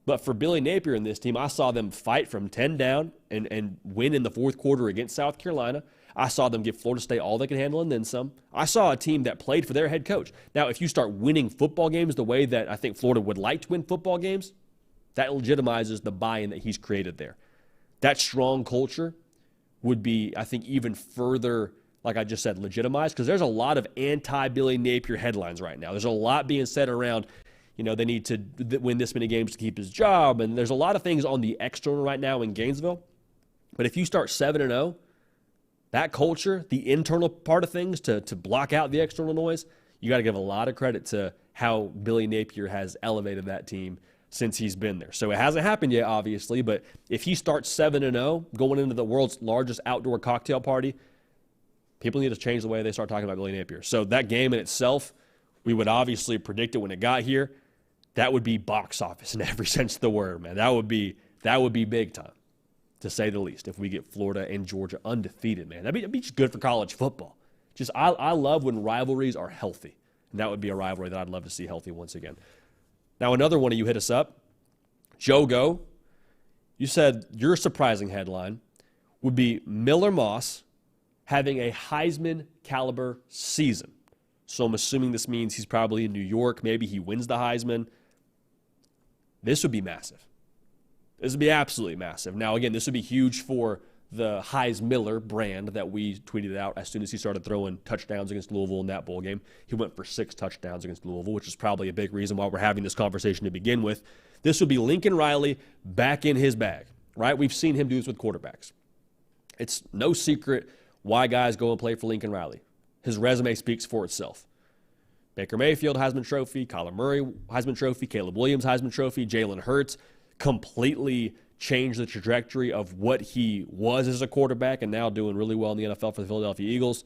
But for Billy Napier and this team, I saw them fight from 10 down and win in the fourth quarter against South Carolina. I saw them give Florida State all they could handle and then some. I saw a team that played for their head coach. Now, if you start winning football games the way that I think Florida would like to win football games, that legitimizes the buy-in that he's created there. That strong culture would be, I think, even further, like I just said, legitimized, because there's a lot of anti-Billy Napier headlines right now. There's a lot being said around, they need to win this many games to keep his job, and there's a lot of things on the external right now in Gainesville. But if you start 7-0, that culture, the internal part of things to block out the external noise, you got to give a lot of credit to how Billy Napier has elevated that team since he's been there. So it hasn't happened yet, obviously, but if he starts 7-0 going into the world's largest outdoor cocktail party, people need to change the way they start talking about Billy Napier. So that game in itself, we would obviously predict it when it got here. That would be box office in every sense of the word, man. That would be big time, to say the least, if we get Florida and Georgia undefeated, man. That'd be just good for college football. Just I love when rivalries are healthy, and that would be a rivalry that I'd love to see healthy once again. Now, another one of you hit us up. Joe Go, you said your surprising headline would be Miller Moss having a Heisman caliber season. So I'm assuming this means he's probably in New York. Maybe he wins the Heisman. This would be massive. This would be absolutely massive. Now, again, this would be huge for the Heis Miller brand that we tweeted out as soon as he started throwing touchdowns against Louisville in that bowl game. He went for 6 touchdowns against Louisville, which is probably a big reason why we're having this conversation to begin with. This would be Lincoln Riley back in his bag, right? We've seen him do this with quarterbacks. It's no secret why guys go and play for Lincoln Riley. His resume speaks for itself. Baker Mayfield, Heisman Trophy. Kyler Murray, Heisman Trophy. Caleb Williams, Heisman Trophy. Jalen Hurts completely changed the trajectory of what he was as a quarterback and now doing really well in the NFL for the Philadelphia Eagles.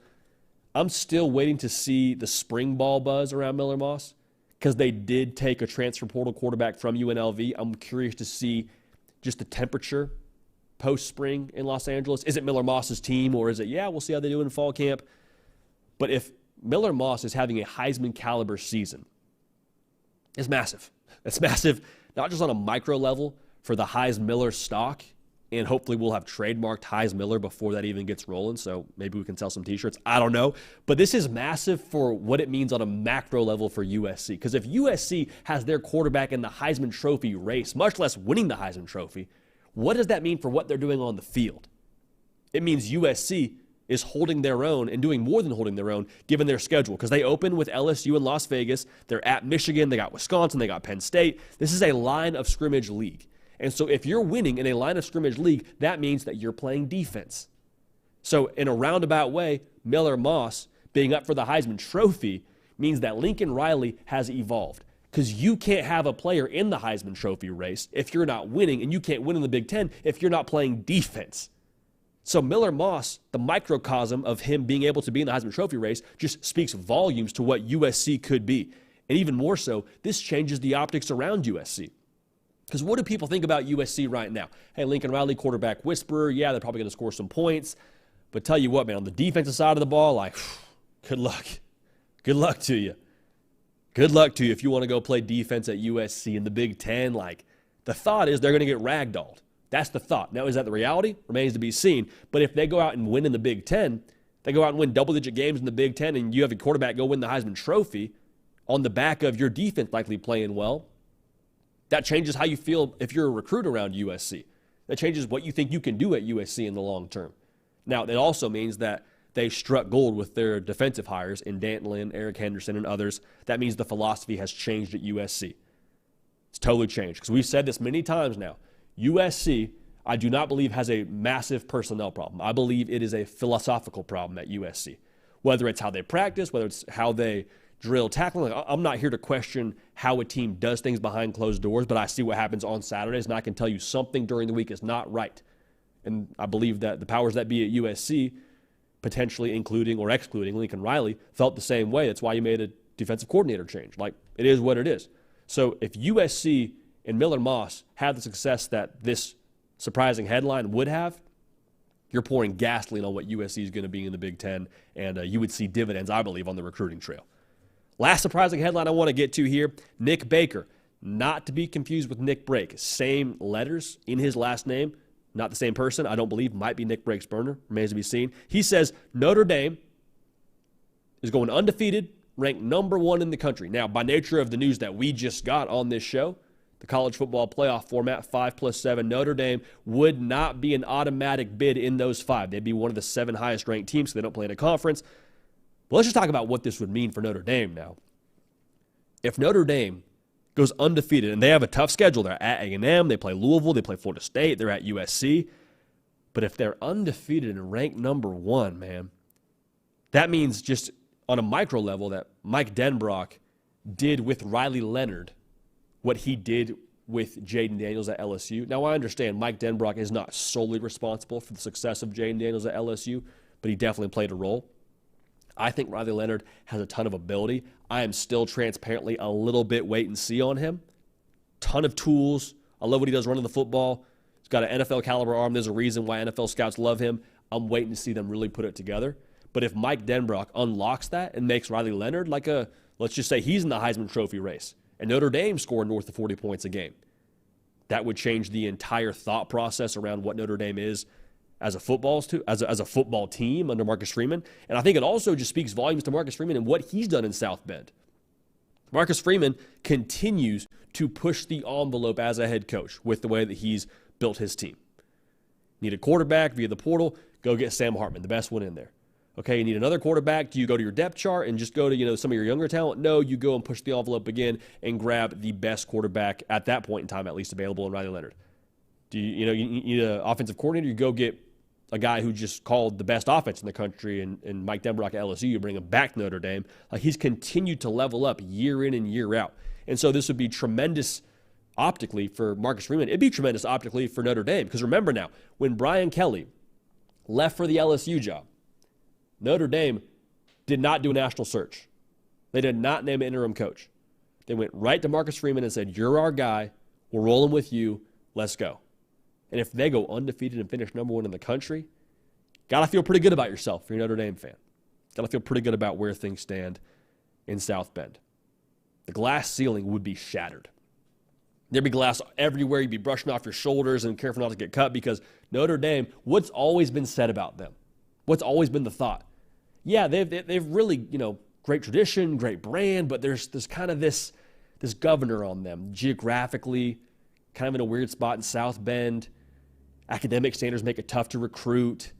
I'm still waiting to see the spring ball buzz around Miller Moss because they did take a transfer portal quarterback from UNLV. I'm curious to see just the temperature post-spring in Los Angeles. Is it Miller Moss's team, or is it, we'll see how they do in fall camp? But if Miller Moss is having a Heisman caliber season, it's massive. It's massive, not just on a micro level for the Heis Miller stock, and hopefully we'll have trademarked Heis Miller before that even gets rolling, so maybe we can sell some t-shirts. I don't know. But this is massive for what it means on a macro level for USC. Because if USC has their quarterback in the Heisman Trophy race, much less winning the Heisman Trophy, what does that mean for what they're doing on the field? It means USC is holding their own and doing more than holding their own given their schedule, because they open with LSU in Las Vegas. They're at Michigan. They got Wisconsin. They got Penn State. This is a line of scrimmage league. And so if you're winning in a line of scrimmage league, that means that you're playing defense. So in a roundabout way, Miller Moss being up for the Heisman Trophy means that Lincoln Riley has evolved. because you can't have a player in the Heisman Trophy race if you're not winning, and you can't win in the Big Ten if you're not playing defense. So Miller Moss, the microcosm of him being able to be in the Heisman Trophy race, just speaks volumes to what USC could be. And even more so, this changes the optics around USC. Because what do people think about USC right now? Hey, Lincoln Riley, quarterback whisperer. Yeah, they're probably going to score some points. But tell you what, man, on the defensive side of the ball, like, good luck. Good luck to you. Good luck to you if you want to go play defense at USC in the Big Ten. Like, the thought is they're going to get ragdolled. That's the thought. Now, is that the reality? Remains to be seen. But if they go out and win in the Big Ten, they go out and win double-digit games in the Big Ten, and you have a quarterback go win the Heisman Trophy on the back of your defense likely playing well, that changes how you feel if you're a recruit around USC. That changes what you think you can do at USC in the long term. Now, it also means that they struck gold with their defensive hires in Dantlin, Eric Henderson, and others. That means the philosophy has changed at USC. It's totally changed. Because we've said this many times now. USC, I do not believe, has a massive personnel problem. I believe it is a philosophical problem at USC. Whether it's how they practice, whether it's how they drill tackling. I'm not here to question how a team does things behind closed doors, but I see what happens on Saturdays, and I can tell you something during the week is not right. And I believe that the powers that be at USC, potentially including or excluding Lincoln Riley, felt the same way. That's why you made a defensive coordinator change. Like, it is what it is. So if USC and Miller Moss had the success that this surprising headline would have, you're pouring gasoline on what USC is going to be in the Big Ten, and you would see dividends, I believe, on the recruiting trail. Last surprising headline I want to get to here, Nick Baker. Not to be confused with Nick Brake. Same letters in his last name. Not the same person, I don't believe. Might be Nick Brake's burner. Remains to be seen. He says Notre Dame is going undefeated, ranked number 1 in the country. Now, by nature of the news that we just got on this show, the college football playoff format, 5+7, Notre Dame would not be an automatic bid in those 5. They'd be one of the 7 highest ranked teams, so they don't play in a conference. But let's just talk about what this would mean for Notre Dame now. If Notre Dame goes undefeated, and they have a tough schedule. They're at A&M, they play Louisville, they play Florida State, they're at USC. But if they're undefeated and ranked number 1, man, that means just on a micro level that Mike Denbrock did with Riley Leonard what he did with Jaden Daniels at LSU. Now, I understand Mike Denbrock is not solely responsible for the success of Jaden Daniels at LSU, but he definitely played a role. I think Riley Leonard has a ton of ability. I am still transparently a little bit wait and see on him. Ton of tools. I love what he does running the football. He's got an NFL caliber arm. There's a reason why NFL scouts love him. I'm waiting to see them really put it together. But if Mike Denbrock unlocks that and makes Riley Leonard like a, let's just say he's in the Heisman Trophy race, and Notre Dame scored north of 40 points a game, that would change the entire thought process around what Notre Dame is as a football team under Marcus Freeman. And I think it also just speaks volumes to Marcus Freeman and what he's done in South Bend. Marcus Freeman continues to push the envelope as a head coach with the way that he's built his team. Need a quarterback via the portal, go get Sam Hartman, the best one in there. Okay, you need another quarterback. Do you go to your depth chart and just go to, some of your younger talent? No, you go and push the envelope again and grab the best quarterback at that point in time, at least available in Riley Leonard. Do you need an offensive coordinator? You go get a guy who just called the best offense in the country and Mike Denbrock at LSU. You bring him back to Notre Dame. Like, he's continued to level up year in and year out. And so this would be tremendous optically for Marcus Freeman. It'd be tremendous optically for Notre Dame. Because remember now, when Brian Kelly left for the LSU job, Notre Dame did not do a national search. They did not name an interim coach. They went right to Marcus Freeman and said, "You're our guy. We're rolling with you. Let's go." And if they go undefeated and finish number 1 in the country, got to feel pretty good about yourself if you're a Notre Dame fan. Got to feel pretty good about where things stand in South Bend. The glass ceiling would be shattered. There'd be glass everywhere. You'd be brushing off your shoulders and careful not to get cut, because Notre Dame, what's always been said about them? What's always been the thought? Yeah, they've really, great tradition, great brand, but there's kind of this governor on them geographically, kind of in a weird spot in South Bend. Academic standards make it tough to recruit.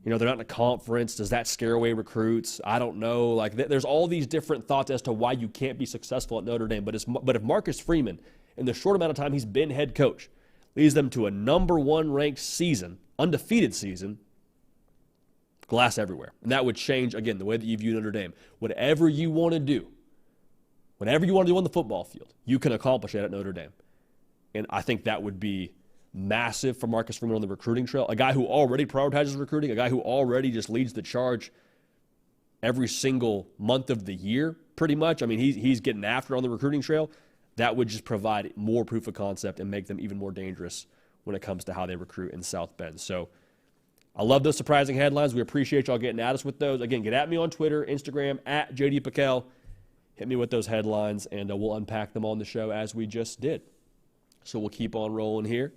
They're not in a conference. Does that scare away recruits? I don't know. There's all these different thoughts as to why you can't be successful at Notre Dame. But if Marcus Freeman, in the short amount of time he's been head coach, leads them to a number 1 ranked season, undefeated season, glass everywhere. And that would change, again, the way that you view Notre Dame. Whatever you want to do, Whatever you want to do on the football field, you can accomplish it at Notre Dame. And I think that would be massive for Marcus Freeman on the recruiting trail. A guy who already prioritizes recruiting, a guy who already just leads the charge every single month of the year, pretty much. I mean, he's getting after on the recruiting trail. That would just provide more proof of concept and make them even more dangerous when it comes to how they recruit in South Bend. So I love those surprising headlines. We appreciate y'all getting at us with those. Again, get at me on Twitter, Instagram, at JD Piquel. Hit me with those headlines, and we'll unpack them on the show as we just did. So we'll keep on rolling here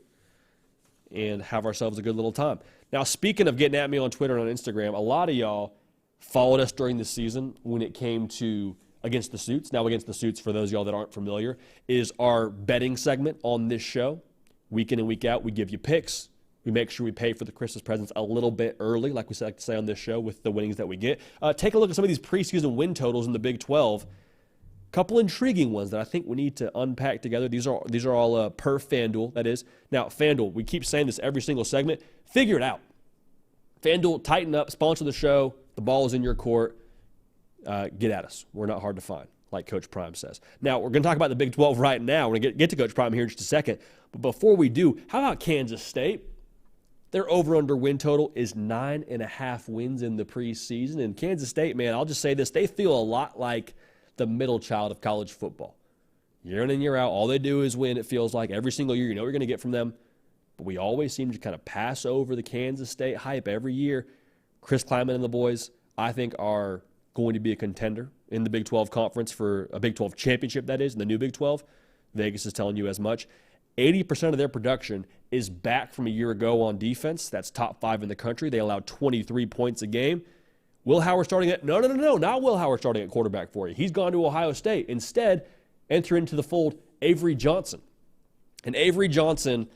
and have ourselves a good little time. Now, speaking of getting at me on Twitter and on Instagram, a lot of y'all followed us during the season when it came to Against the Suits. Now, Against the Suits, for those of y'all that aren't familiar, is our betting segment on this show. Week in and week out, we give you picks. We make sure we pay for the Christmas presents a little bit early, like we like to say on this show, with the winnings that we get. Take a look at some of these preseason win totals in the Big 12. Couple intriguing ones that I think we need to unpack together. These are all per FanDuel, that is. Now, FanDuel, we keep saying this every single segment. Figure it out. FanDuel, tighten up, sponsor the show. The ball is in your court. Get at us. We're not hard to find, like Coach Prime says. Now, we're going to talk about the Big 12 right now. We're going to get to Coach Prime here in just a second. But before we do, how about Kansas State? Their over-under win total is 9.5 wins in the preseason. And Kansas State, man, I'll just say this. They feel a lot like the middle child of college football. Year in and year out, all they do is win, it feels like. Every single year, you know what you're going to get from them. But we always seem to kind of pass over the Kansas State hype every year. Chris Kleiman and the boys, I think, are going to be a contender in the Big 12 conference for a Big 12 championship, that is, in the new Big 12. Vegas is telling you as much. 80% of their production is back from a year ago on defense. That's top 5 in the country. They allowed 23 points a game. Will Howard starting at – no, not Will Howard starting at quarterback for you. He's gone to Ohio State. Instead, enter into the fold Avery Johnson. And Avery Johnson,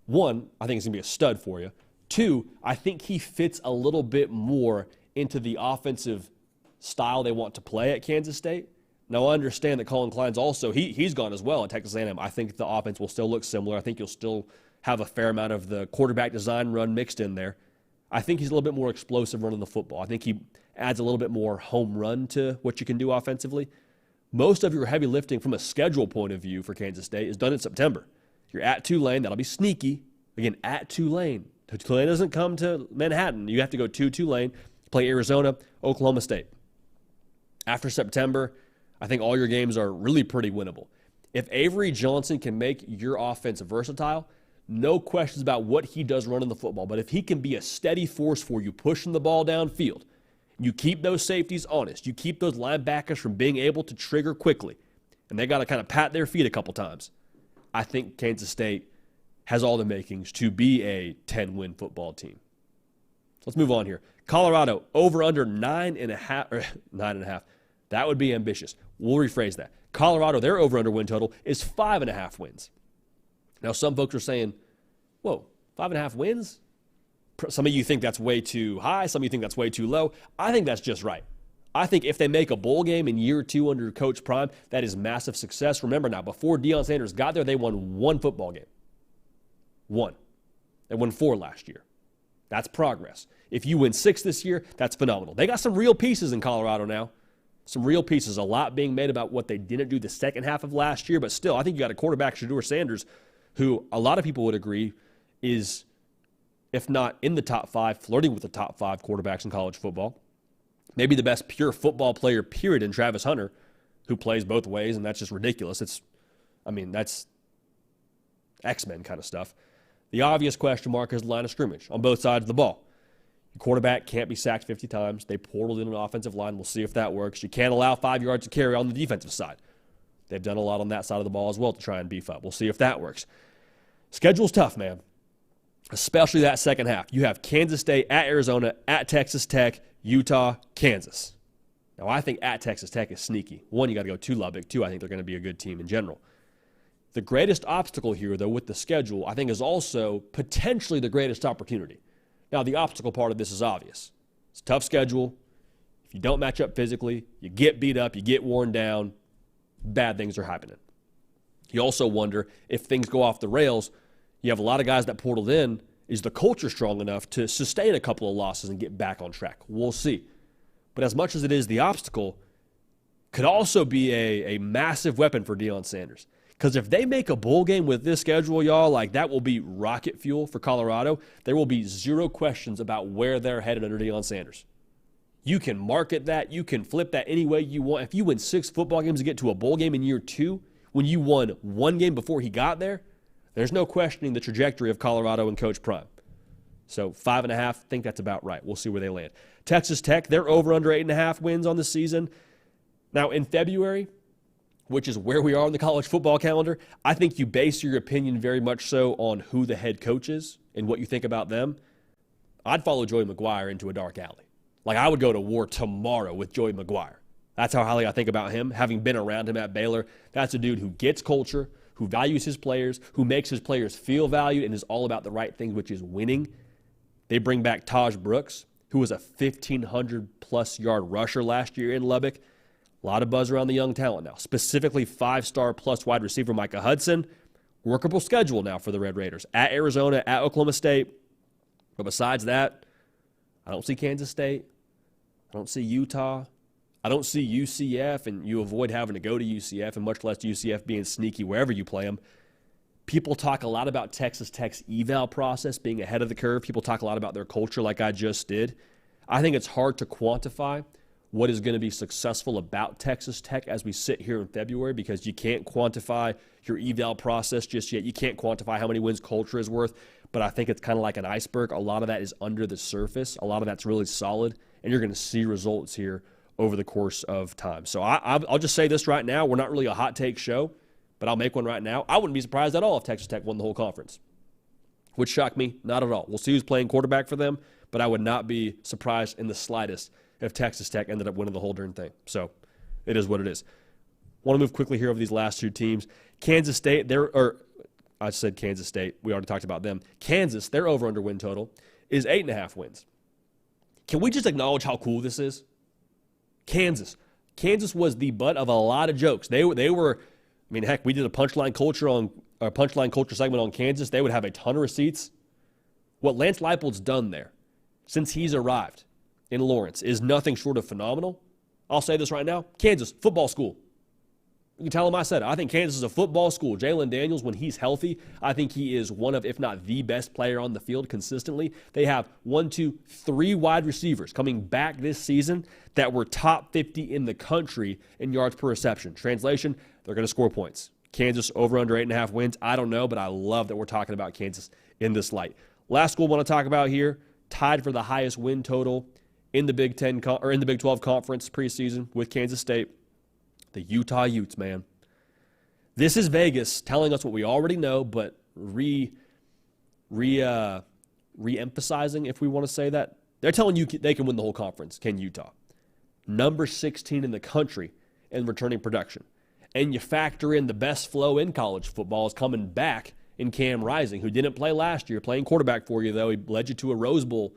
one, I think is going to be a stud for you. Two, I think he fits a little bit more into the offensive style they want to play at Kansas State. Now, I understand that Colin Klein's also – he's gone as well at Texas A&M. I think the offense will still look similar. I think you'll still have a fair amount of the quarterback design run mixed in there. I think he's a little bit more explosive running the football. I think he adds a little bit more home run to what you can do offensively. Most of your heavy lifting from a schedule point of view for Kansas State is done in September. You're at Tulane. That'll be sneaky. Again, at Tulane. Tulane doesn't come to Manhattan. You have to go to Tulane, play Arizona, Oklahoma State. After September, I think all your games are really pretty winnable. If Avery Johnson can make your offense versatile, no questions about what he does running the football. But if he can be a steady force for you, pushing the ball downfield, you keep those safeties honest, you keep those linebackers from being able to trigger quickly, and they got to kind of pat their feet a couple times, I think Kansas State has all the makings to be a 10-win football team. Let's move on here. Colorado, over under 9.5. That would be ambitious. We'll rephrase that. Colorado, their over-under win total is 5.5 wins. Now, some folks are saying, whoa, 5.5 wins? Some of you think that's way too high. Some of you think that's way too low. I think that's just right. I think if they make a bowl game in year 2 under Coach Prime, that is massive success. Remember now, before Deion Sanders got there, they won 1 football game. 1. They won 4 last year. That's progress. If you win 6 this year, that's phenomenal. They got some real pieces in Colorado now. Some real pieces. A lot being made about what they didn't do the second half of last year, but still, I think you got a quarterback, Shedeur Sanders, who a lot of people would agree is, if not in the top 5, flirting with the top 5 quarterbacks in college football. Maybe the best pure football player, period, in Travis Hunter, who plays both ways, and that's just ridiculous. That's X-Men kind of stuff. The obvious question mark is the line of scrimmage on both sides of the ball. Your quarterback can't be sacked 50 times. They portaled in an offensive line. We'll see if that works. You can't allow 5 yards to carry on the defensive side. They've done a lot on that side of the ball as well to try and beef up. We'll see if that works. Schedule's tough, man, especially that second half. You have Kansas State, at Arizona, at Texas Tech, Utah, Kansas. Now, I think at Texas Tech is sneaky. 1, you got to go to Lubbock. 2, I think they're going to be a good team in general. The greatest obstacle here, though, with the schedule, I think is also potentially the greatest opportunity. Now, the obstacle part of this is obvious. It's a tough schedule. If you don't match up physically, you get beat up, you get worn down, bad things are happening. You also wonder if things go off the rails, you have a lot of guys that portaled in. Is the culture strong enough to sustain a couple of losses and get back on track? We'll see. But as much as it is the obstacle, could also be a massive weapon for Deion Sanders. Because if they make a bowl game with this schedule, y'all, like that will be rocket fuel for Colorado. There will be zero questions about where they're headed under Deion Sanders. You can market that. You can flip that any way you want. If you win 6 football games to get to a bowl game in year 2, when you won 1 game before he got there, there's no questioning the trajectory of Colorado and Coach Prime. So 5.5, think that's about right. We'll see where they land. Texas Tech, they're over under 8.5 wins on the season. Now in February, which is where we are on the college football calendar, I think you base your opinion very much so on who the head coach is and what you think about them. I'd follow Joey McGuire into a dark alley. Like, I would go to war tomorrow with Joey McGuire. That's how highly I think about him. Having been around him at Baylor, that's a dude who gets culture, who values his players, who makes his players feel valued, and is all about the right things, which is winning. They bring back Taj Brooks, who was a 1,500-plus yard rusher last year in Lubbock. A lot of buzz around the young talent now, specifically 5-star-plus wide receiver Micah Hudson. Workable schedule now for the Red Raiders. At Arizona, at Oklahoma State. But besides that, I don't see Kansas State. I don't see Utah. I don't see UCF, and you avoid having to go to UCF, and much less UCF being sneaky wherever you play them. People talk a lot about Texas Tech's eval process being ahead of the curve. People talk a lot about their culture like I just did. I think it's hard to quantify what is going to be successful about Texas Tech as we sit here in February, because you can't quantify your eval process just yet. You can't quantify how many wins culture is worth, but I think it's kind of like an iceberg. A lot of that is under the surface. A lot of that's really solid, and you're going to see results here over the course of time. So I'll just say this right now. We're not really a hot take show, but I'll make one right now. I wouldn't be surprised at all if Texas Tech won the whole conference. Would shock me? Not at all. We'll see who's playing quarterback for them, but I would not be surprised in the slightest if Texas Tech ended up winning the whole darn thing. So it is what it is. Want to move quickly here over these last 2 teams. Kansas State, I said Kansas State. We already talked about them. Kansas, their over-under win total is 8.5 wins. Can we just acknowledge how cool this is? Kansas was the butt of a lot of jokes. They were, I mean, heck, we did a punchline culture segment on Kansas. They would have a ton of receipts. What Lance Leipold's done there since he's arrived in Lawrence is nothing short of phenomenal. I'll say this right now. Kansas, football school. You can tell him I said it. I think Kansas is a football school. Jalen Daniels, when he's healthy, I think he is one of, if not the best player on the field consistently. They have 1, 2, 3 wide receivers coming back this season that were top 50 in the country in yards per reception. Translation, they're going to score points. Kansas over under 8.5 wins. I don't know, but I love that we're talking about Kansas in this light. Last school I want to talk about here, tied for the highest win total in the Big 12 conference preseason with Kansas State. The Utah Utes, man. This is Vegas telling us what we already know, but re-emphasizing, if we want to say that. They're telling you they can win the whole conference, can Utah. Number 16 in the country in returning production. And you factor in the best flow in college football is coming back in Cam Rising, who didn't play last year, playing quarterback for you, though. He led you to a Rose Bowl.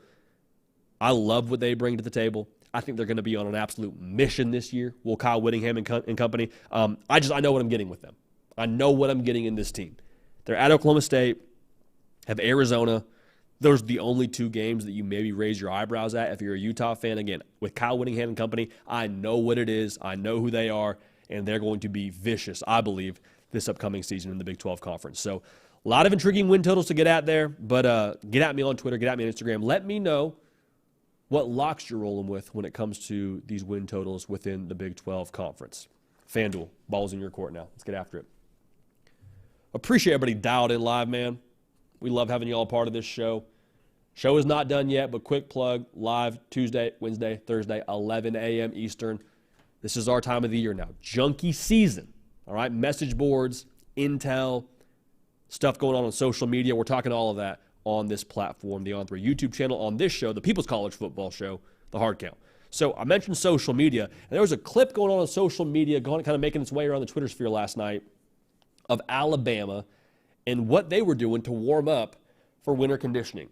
I love what they bring to the table. I think they're going to be on an absolute mission this year. Will Kyle Whittingham and company. I know what I'm getting with them. I know what I'm getting in this team. They're at Oklahoma State, have Arizona. Those are the only 2 games that you maybe raise your eyebrows at if you're a Utah fan. Again, with Kyle Whittingham and company, I know what it is. I know who they are, and they're going to be vicious, I believe, this upcoming season in the Big 12 Conference. So a lot of intriguing win totals to get at there, but get at me on Twitter, get at me on Instagram. Let me know what locks you're rolling with when it comes to these win totals within the Big 12 Conference. FanDuel, ball's in your court now. Let's get after it. Appreciate everybody dialed in live, man. We love having you all part of this show. Show is not done yet, but quick plug, live Tuesday, Wednesday, Thursday, 11 a.m. Eastern. This is our time of the year now. Junkie season, all right? Message boards, intel, stuff going on social media. We're talking all of that on this platform, the On3 YouTube channel, on this show, the People's College Football Show, The Hard Count. So I mentioned social media, and there was a clip going on social media, kind of making its way around the Twitter sphere last night of Alabama and what they were doing to warm up for winter conditioning.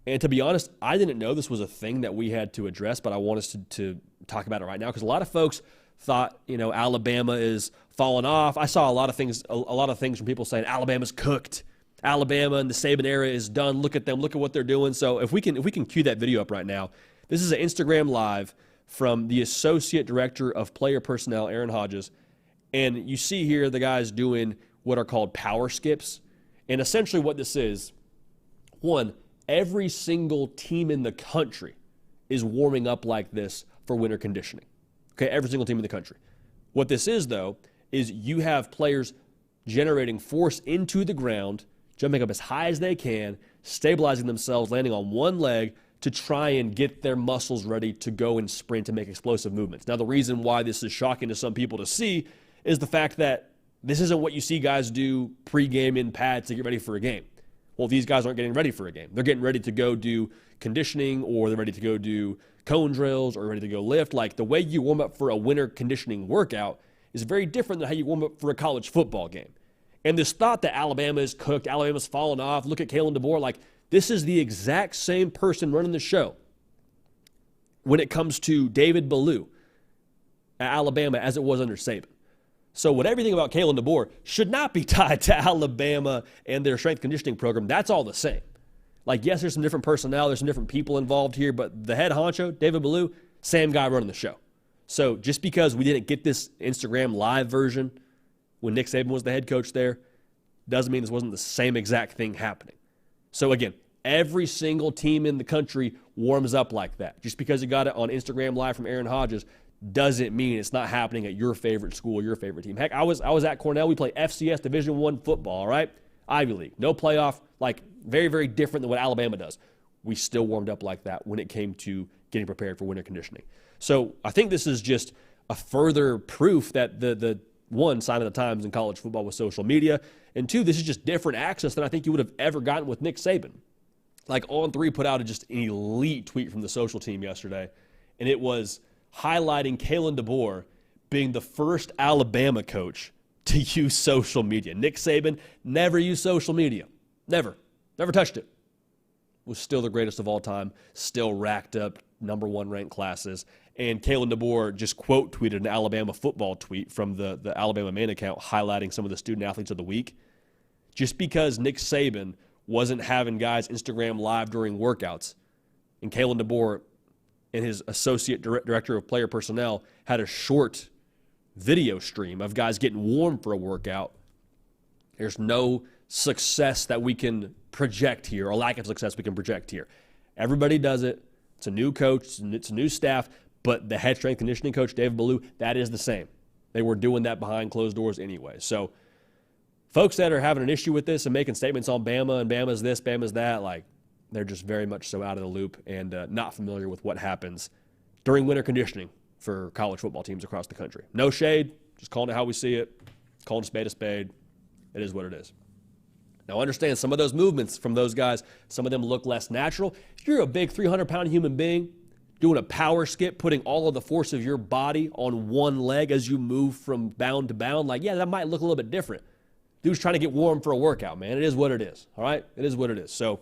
And to be honest, I didn't know this was a thing that we had to address, but I want us to talk about it right now because a lot of folks thought, Alabama is falling off. I saw a lot of things from people saying Alabama's cooked. Alabama and the Saban era is done. Look at them. Look at what they're doing. So if we can cue that video up right now. This is an Instagram live from the Associate Director of Player Personnel, Aaron Hodges. And you see here the guys doing what are called power skips. And essentially what this is, one, every single team in the country is warming up like this for winter conditioning. Okay, every single team in the country. What this is, though, is you have players generating force into the ground, jumping up as high as they can, stabilizing themselves, landing on one leg to try and get their muscles ready to go and sprint and make explosive movements. Now, the reason why this is shocking to some people to see is the fact that this isn't what you see guys do pregame in pads to get ready for a game. Well, these guys aren't getting ready for a game. They're getting ready to go do conditioning, or they're ready to go do cone drills, or ready to go lift. Like, the way you warm up for a winter conditioning workout is very different than how you warm up for a college football game. And this thought that Alabama is cooked, Alabama's fallen off, look at Kalen DeBoer, like, this is the exact same person running the show when it comes to David Ballou at Alabama as it was under Saban. So everything about Kalen DeBoer should not be tied to Alabama and their strength conditioning program. That's all the same. Like, yes, there's some different personnel, there's some different people involved here, but the head honcho, David Ballou, same guy running the show. So just because we didn't get this Instagram live version when Nick Saban was the head coach there, doesn't mean this wasn't the same exact thing happening. So again, every single team in the country warms up like that. Just because you got it on Instagram Live from Aaron Hodges doesn't mean it's not happening at your favorite school, your favorite team. Heck, I was at Cornell. We play FCS Division I football, all right? Ivy League. No playoff, like very, very different than what Alabama does. We still warmed up like that when it came to getting prepared for winter conditioning. So I think this is just a further proof that the one, sign of the times in college football with social media, and two, this is just different access than I think you would have ever gotten with Nick Saban. Like, On3 put out just an elite tweet from the social team yesterday, and it was highlighting Kalen DeBoer being the first Alabama coach to use social media. Nick Saban never used social media. Never touched it. Was still the greatest of all time, still racked up number one ranked classes. And Kalen DeBoer just quote tweeted an Alabama football tweet from the Alabama main account highlighting some of the student athletes of the week. Just because Nick Saban wasn't having guys Instagram live during workouts, and Kalen DeBoer and his associate director of player personnel had a short video stream of guys getting warm for a workout, there's no success that we can project here, or lack of success we can project here. Everybody does it. It's a new coach. It's a new staff. But the head strength conditioning coach, David Ballou, that is the same. They were doing that behind closed doors anyway. So folks that are having an issue with this and making statements on Bama and Bama's this, Bama's that, like, they're just very much so out of the loop and not familiar with what happens during winter conditioning for college football teams across the country. No shade, just calling it how we see it, calling a spade a spade. It is what it is. Now, understand some of those movements from those guys, some of them look less natural. If you're a big 300-pound human being doing a power skip, putting all of the force of your body on one leg as you move from bound to bound, like, yeah, that might look a little bit different. Dude's trying to get warm for a workout, man. It is what it is, all right? It is what it is. So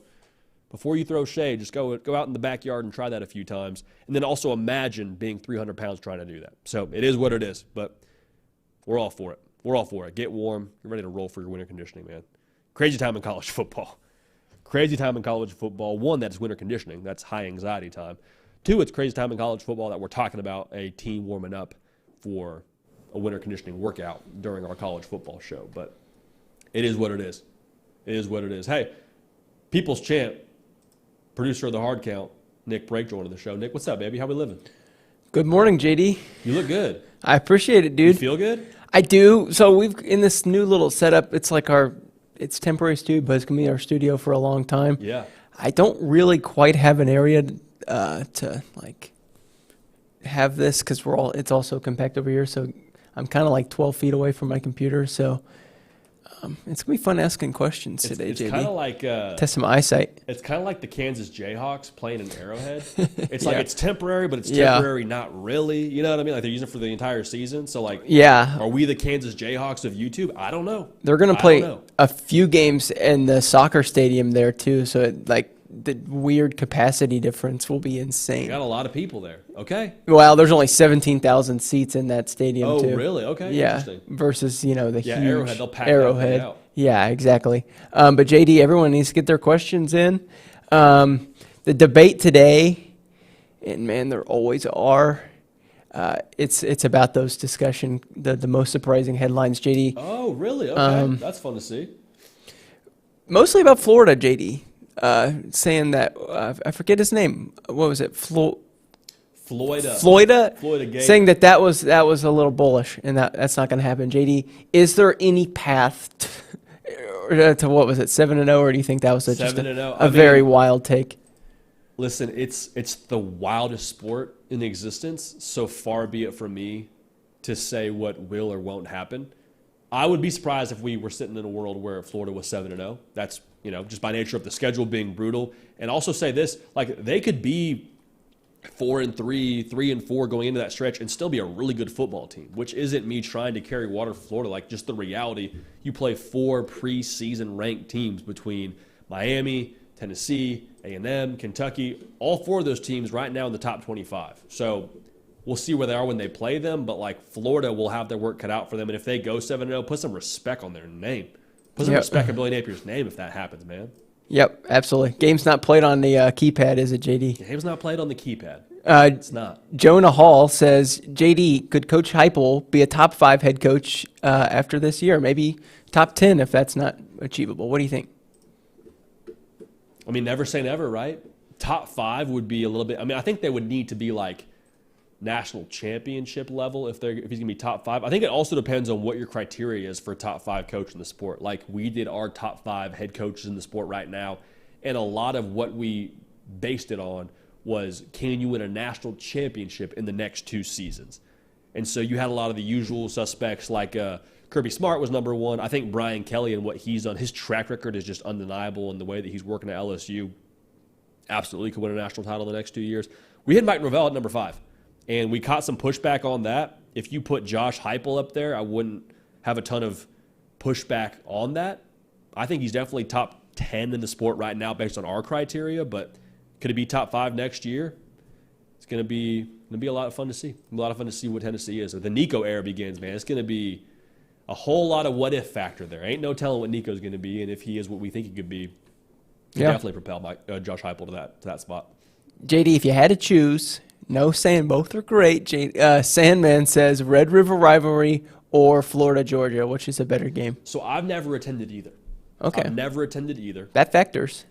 before you throw shade, just go out in the backyard and try that a few times. And then also imagine being 300 pounds trying to do that. So it is what it is, but we're all for it. We're all for it. Get warm. You're ready to roll for your winter conditioning, man. Crazy time in college football. Crazy time in college football. One, that's winter conditioning. That's high anxiety time. Two, it's crazy time in college football that we're talking about a team warming up for a winter conditioning workout during our college football show. But it is what it is. It is what it is. Hey, People's Champ, producer of the Hard Count, Nick Brake, joining the show. Nick, what's up, baby? How we living? Good morning, JD. You look good. I appreciate it, dude. You feel good? I do. So we've in this new little setup. It's like it's temporary studio, but it's gonna be our studio for a long time. Yeah. I don't really quite have an area to like have this because it's all so compact over here. So I'm kind of like 12 feet away from my computer. So it's gonna be fun asking questions today, JD. It's kind of like test some eyesight. It's kind of like the Kansas Jayhawks playing in Arrowhead. It's Yeah. like it's temporary, but it's temporary not really. You know what I mean? Like they're using it for the entire season. So like, Yeah. are we the Kansas Jayhawks of YouTube? I don't know. They're gonna play a few games in the soccer stadium there too. So the weird capacity difference will be insane. You got a lot of people there. Okay. Well, there's only 17,000 seats in that stadium too. Oh, really? Okay. Yeah. Interesting. Versus, the huge Arrowhead, they'll pack Arrowhead. that thing out. Yeah, exactly. But JD, everyone needs to get their questions in. The debate today, and man, there always are, It's about those discussion, the most surprising headlines, JD. Oh, really? Okay, that's fun to see. Mostly about Florida, JD, saying that I forget his name. What was it? Floyd. Florida Saying that was a little bullish, and that's not going to happen. JD, is there any path to what was it, 7-0, or do you think that was just a very wild take? Listen, it's the wildest sport in existence. So far be it from me to say what will or won't happen. I would be surprised if we were sitting in a world where Florida was 7-0. That's, just by nature of the schedule being brutal. And also say this, like, they could be 4-3, 3-4 going into that stretch and still be a really good football team, which isn't me trying to carry water for Florida. Like, just the reality, you play 4 preseason ranked teams between Miami, Tennessee, A&M, Kentucky, all 4 of those teams right now in the top 25. So we'll see where they are when they play them, but like Florida will have their work cut out for them. And if they go 7-0, put some respect on their name. Put some respect on Billy Napier's name if that happens, man. Yep, absolutely. Game's not played on the keypad, is it, JD? Game's not played on the keypad. It's not. Jonah Hall says, JD, could Coach Heupel be a top 5 head coach after this year? Maybe top 10 if that's not achievable. What do you think? I mean, never say never, right? Top 5 would be a little bit. I mean, I think they would need to be like national championship level if he's going to be top 5. I think it also depends on what your criteria is for a top 5 coach in the sport. Like we did our top 5 head coaches in the sport right now, and a lot of what we based it on was, can you win a national championship in the next 2 seasons? And so you had a lot of the usual suspects like Kirby Smart was number 1. I think Brian Kelly and what he's done, his track record is just undeniable, and the way that he's working at LSU absolutely could win a national title in the next 2 years. We had Mike Norvell at number 5. And we caught some pushback on that. If you put Josh Heupel up there, I wouldn't have a ton of pushback on that. I think he's definitely top 10 in the sport right now based on our criteria, but could it be top 5 next year? It's going to be a lot of fun to see. A lot of fun to see what Tennessee is. If the Nico era begins, man, it's going to be a whole lot of what-if factor there. Ain't no telling what Nico's going to be, and if he is what we think he could be, definitely propel Josh Heupel to that spot. JD, if you had to choose... No saying both are great. Sandman says Red River Rivalry or Florida, Georgia. Which is a better game? So I've never attended either. Okay. I've never attended either. That factors.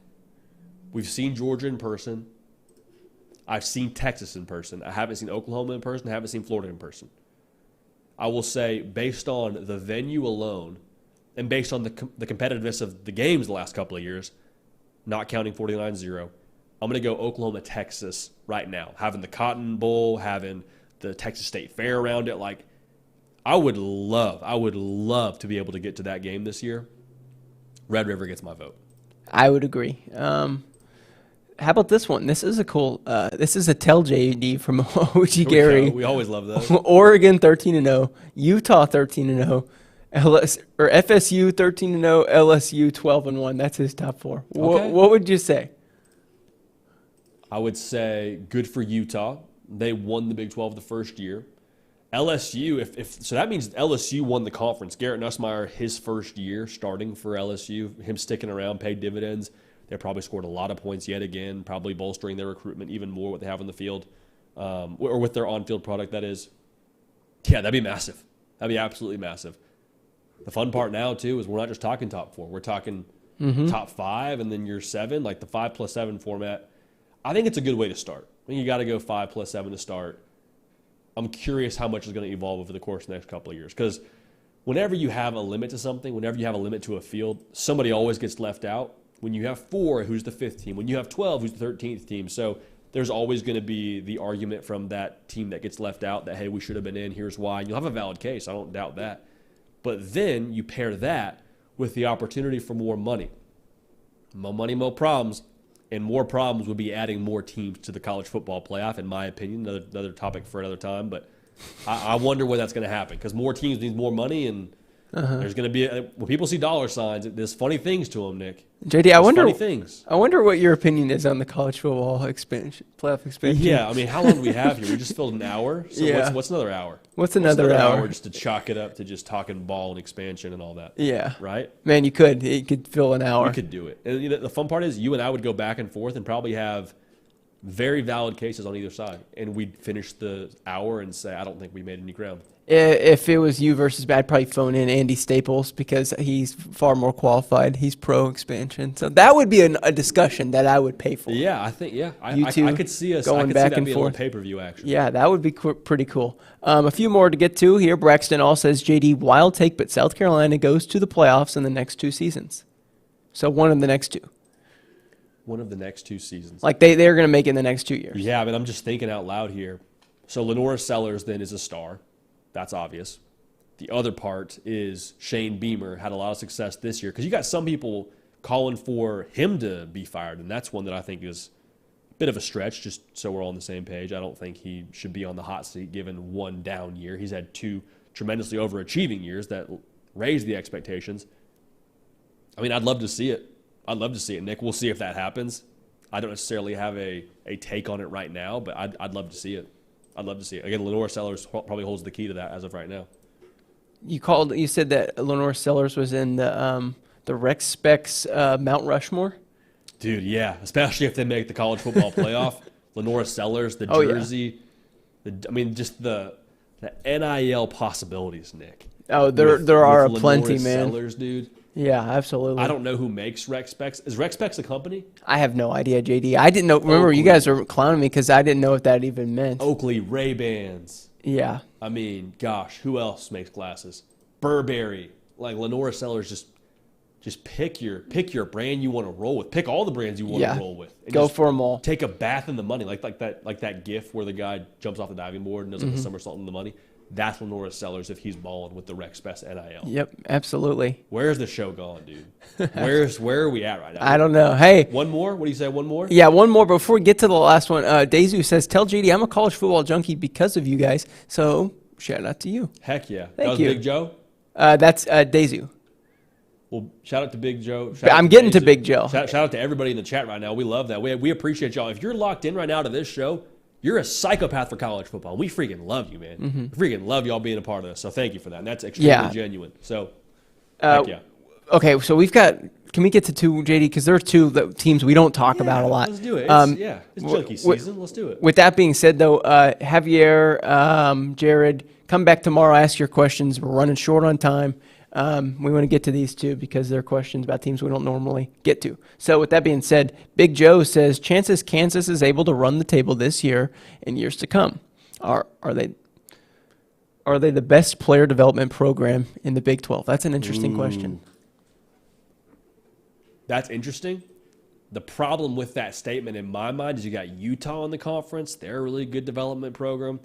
We've seen Georgia in person. I've seen Texas in person. I haven't seen Oklahoma in person. I haven't seen Florida in person. I will say, based on the venue alone and based on the competitiveness of the games the last couple of years, not counting 49-0, I'm going to go Oklahoma, Texas right now. Having the Cotton Bowl, having the Texas State Fair around it. Like, I would love to be able to get to that game this year. Red River gets my vote. I would agree. How about this one? This is a cool, this is a tell JD from OG Gary. We always love those. Oregon 13-0, Utah 13-0. FSU 13-0, LSU 12-1. That's his top 4. Okay. What would you say? I would say good for Utah. They won the Big 12 the first year. LSU, so that means LSU won the conference. Garrett Nussmeier, his first year starting for LSU, him sticking around, paid dividends. They probably scored a lot of points yet again, probably bolstering their recruitment even more what they have on the field, or with their on-field product, that is. Yeah, that'd be massive. That'd be absolutely massive. The fun part now, too, is we're not just talking top 4. We're talking top 5 and then year 7, like the 5+7 format. I think it's a good way to start. I think you got to go 5+7 to start. I'm curious how much is going to evolve over the course of the next couple of years. Because whenever you have a limit to something, whenever you have a limit to a field, somebody always gets left out. When you have 4, who's the 5th team? When you have 12, who's the 13th team? So there's always going to be the argument from that team that gets left out that, hey, we should have been in, here's why. And you'll have a valid case. I don't doubt that. But then you pair that with the opportunity for more money. More money, more problems. And more problems would be adding more teams to the college football playoff, in my opinion. Another topic for another time. But I wonder when that's going to happen, because more teams need more money, and there's going to be when people see dollar signs, there's funny things to them, Nick. JD, I wonder. Funny things. I wonder what your opinion is on the college football playoff expansion. Yeah, I mean, how long do we have here? We just filled an hour. So yeah. What's another hour? What's another hour? Just to chalk it up to just talking ball and expansion and all that. Yeah. Right? Man, you could fill an hour. We could do it. And the fun part is you and I would go back and forth and probably have Very valid cases on either side. And we'd finish the hour and say, I don't think we made any ground. If it was you versus me, I'd probably phone in Andy Staples because he's far more qualified. He's pro-expansion. So that would be a discussion that I would pay for. Yeah, I think, I could see us going back and being forth. on pay-per-view, actually. Yeah, that would be pretty cool. A few more to get to here. Braxton All says, JD, wild take, but South Carolina goes to the playoffs in the next 2 seasons. So one of the next 2. One of the next 2 seasons. Like they're going to make it in the next 2 years. Yeah, I mean, I'm just thinking out loud here. So Lenora Sellers then is a star. That's obvious. The other part is Shane Beamer had a lot of success this year because you got some people calling for him to be fired, and that's one that I think is a bit of a stretch, just so we're all on the same page. I don't think he should be on the hot seat given one down year. He's had 2 tremendously overachieving years that raised the expectations. I mean, I'd love to see it. I'd love to see it, Nick. We'll see if that happens. I don't necessarily have a take on it right now, but I'd love to see it. I'd love to see it. Again, Lenora Sellers probably holds the key to that as of right now. You said that Lenora Sellers was in the Rec Specs Mount Rushmore? Dude, yeah. Especially if they make the college football playoff. Lenora Sellers, the jersey. Yeah. Just the NIL possibilities, Nick. Oh, there are plenty, Lenora man. Sellers, dude. Yeah, absolutely. I don't know who makes Rec Specs. Is Rec Specs a company? I have no idea, JD. I didn't know. Remember, you guys were clowning me because I didn't know what that even meant. Oakley, Ray-Bans. Yeah. I mean, gosh, who else makes glasses? Burberry. Like Lenora Sellers, just pick your brand you want to roll with. Pick all the brands you want to roll with. And go for them all. Take a bath in the money, like that GIF where the guy jumps off the diving board and does like a somersault in the money. That's Lenora Sellers if he's balling with the Rec Specs NIL. Yep, absolutely. Where's the show gone, dude? Where are we at right now? I don't know. Hey. One more? What do you say, one more? Yeah, one more before we get to the last one. Dezu says, tell JD I'm a college football junkie because of you guys. So, shout out to you. Heck yeah. Thank that was you. Big Joe? That's Dezu. Well, shout out to Big Joe. I'm getting to Big Joe. Shout out to everybody in the chat right now. We love that. We appreciate y'all. If you're locked in right now to this show, you're a psychopath for college football. We freaking love you, man. We freaking love y'all being a part of this. So thank you for that. And that's extremely genuine. So, heck yeah. Okay, so we've got. Can we get to 2, JD? Because there are 2 teams we don't talk about a lot. Let's do it. It's junkie season. Let's do it. With that being said, though, Javier, Jared, come back tomorrow. Ask your questions. We're running short on time. We want to get to these 2 because they're questions about teams we don't normally get to. So with that being said, Big Joe says, chances Kansas is able to run the table this year and years to come. Are they the best player development program in the Big 12? That's an interesting question. That's interesting. The problem with that statement in my mind is you got Utah in the conference. They're a really good development program.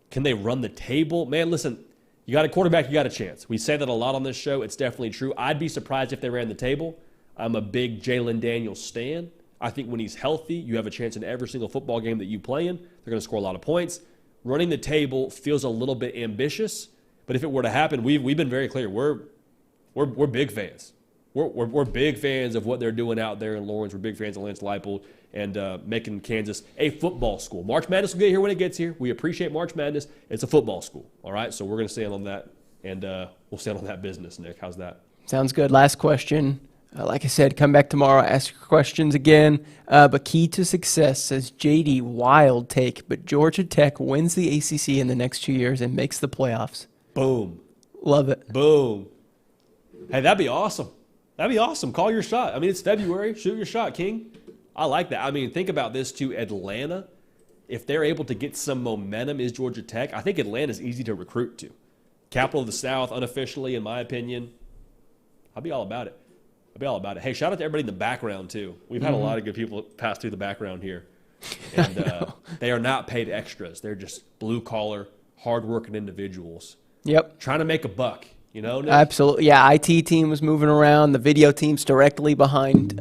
Can they run the table? Man, listen, you got a quarterback, you got a chance. We say that a lot on this show. It's definitely true. I'd be surprised if they ran the table. I'm a big Jalen Daniels stan. I think when he's healthy, you have a chance in every single football game that you play in. They're going to score a lot of points. Running the table feels a little bit ambitious, but if it were to happen, we've been very clear. We're big fans. We're big fans of what they're doing out there in Lawrence. We're big fans of Lance Leipold and making Kansas a football school. March Madness will get here when it gets here. We appreciate March Madness. It's a football school, all right? So we're going to stand on that, and we'll stand on that business, Nick. How's that? Sounds good. Last question. Like I said, come back tomorrow, ask your questions again. But key to success, says JD, wild take, but Georgia Tech wins the ACC in the next 2 years and makes the playoffs. Boom. Love it. Boom. Hey, that'd be awesome. That'd be awesome. Call your shot. I mean, it's February. Shoot your shot, King. I like that. I mean, think about this, too. Atlanta, if they're able to get some momentum, is Georgia Tech. I think Atlanta's easy to recruit to. Capital of the South, unofficially, in my opinion. I'll be all about it. Hey, shout out to everybody in the background, too. We've had a lot of good people pass through the background here. And they are not paid extras. They're just blue-collar, hard-working individuals. Yep. Trying to make a buck. You know, Nick? Absolutely. Yeah, IT team was moving around. The video team's directly behind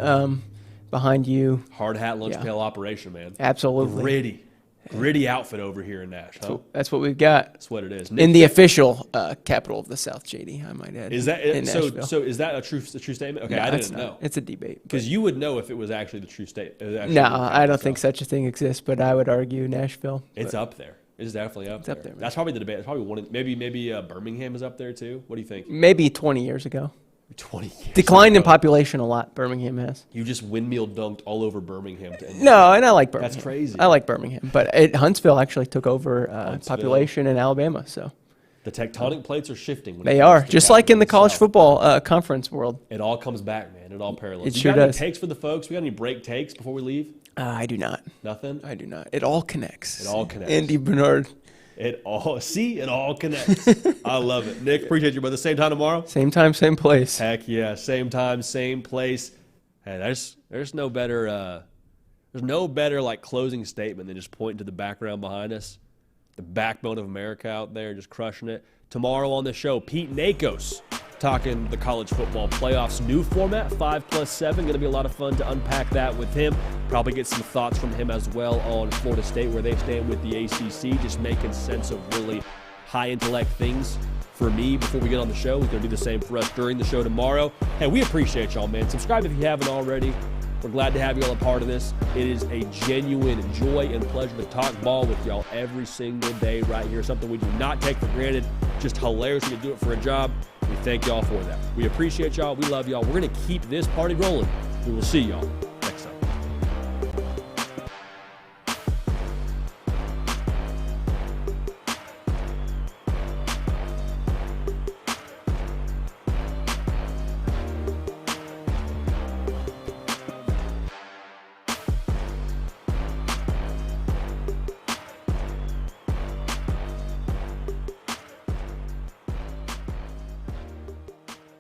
you. Hard hat, lunch pail operation, man. Absolutely. Gritty outfit over here in Nash. Huh? That's what we've got. That's what it is. In the official capital of the South, JD, I might add. Is that so? So is that a true statement? Okay, no, I didn't know. It's a debate because you would know if it was actually the true state. No, I don't think such a thing exists. But I would argue Nashville. It's up there. It's definitely up there. That's probably the debate. That's probably one. Maybe Birmingham is up there too. What do you think? Maybe 20 years ago. 20 years Declined in ago. population a lot, Birmingham has. You just windmill dunked all over Birmingham. No, and I like Birmingham. That's crazy. I like Birmingham. But Huntsville actually took over population in Alabama. So The tectonic plates are shifting. They are. Just like in the college football conference world. It all comes back, man. It all parallels. It You sure got any does. takes for the folks? We got any break takes before we leave? I do not. Nothing? I do not. It all connects. It all connects. Andy Bernard. It all connects. I love it. Nick, appreciate you, brother. Same time tomorrow? Same time, same place. Heck yeah. Same time, same place. Hey, there's no better like closing statement than just pointing to the background behind us. The backbone of America out there just crushing it. Tomorrow on the show, Pete Nakos talking the college football playoffs new format, 5+7. Going to be a lot of fun to unpack that with him. Probably get some thoughts from him as well on Florida State, where they stand with the ACC, just making sense of really high intellect things for me before we get on the show. He's going to do the same for us during the show tomorrow. Hey, we appreciate y'all, man. Subscribe if you haven't already. We're glad to have you all a part of this. It is a genuine joy and pleasure to talk ball with y'all every single day right here. Something we do not take for granted. Just hilarious when you do it for a job. We thank y'all for that. We appreciate y'all. We love y'all. We're going to keep this party rolling. We will see y'all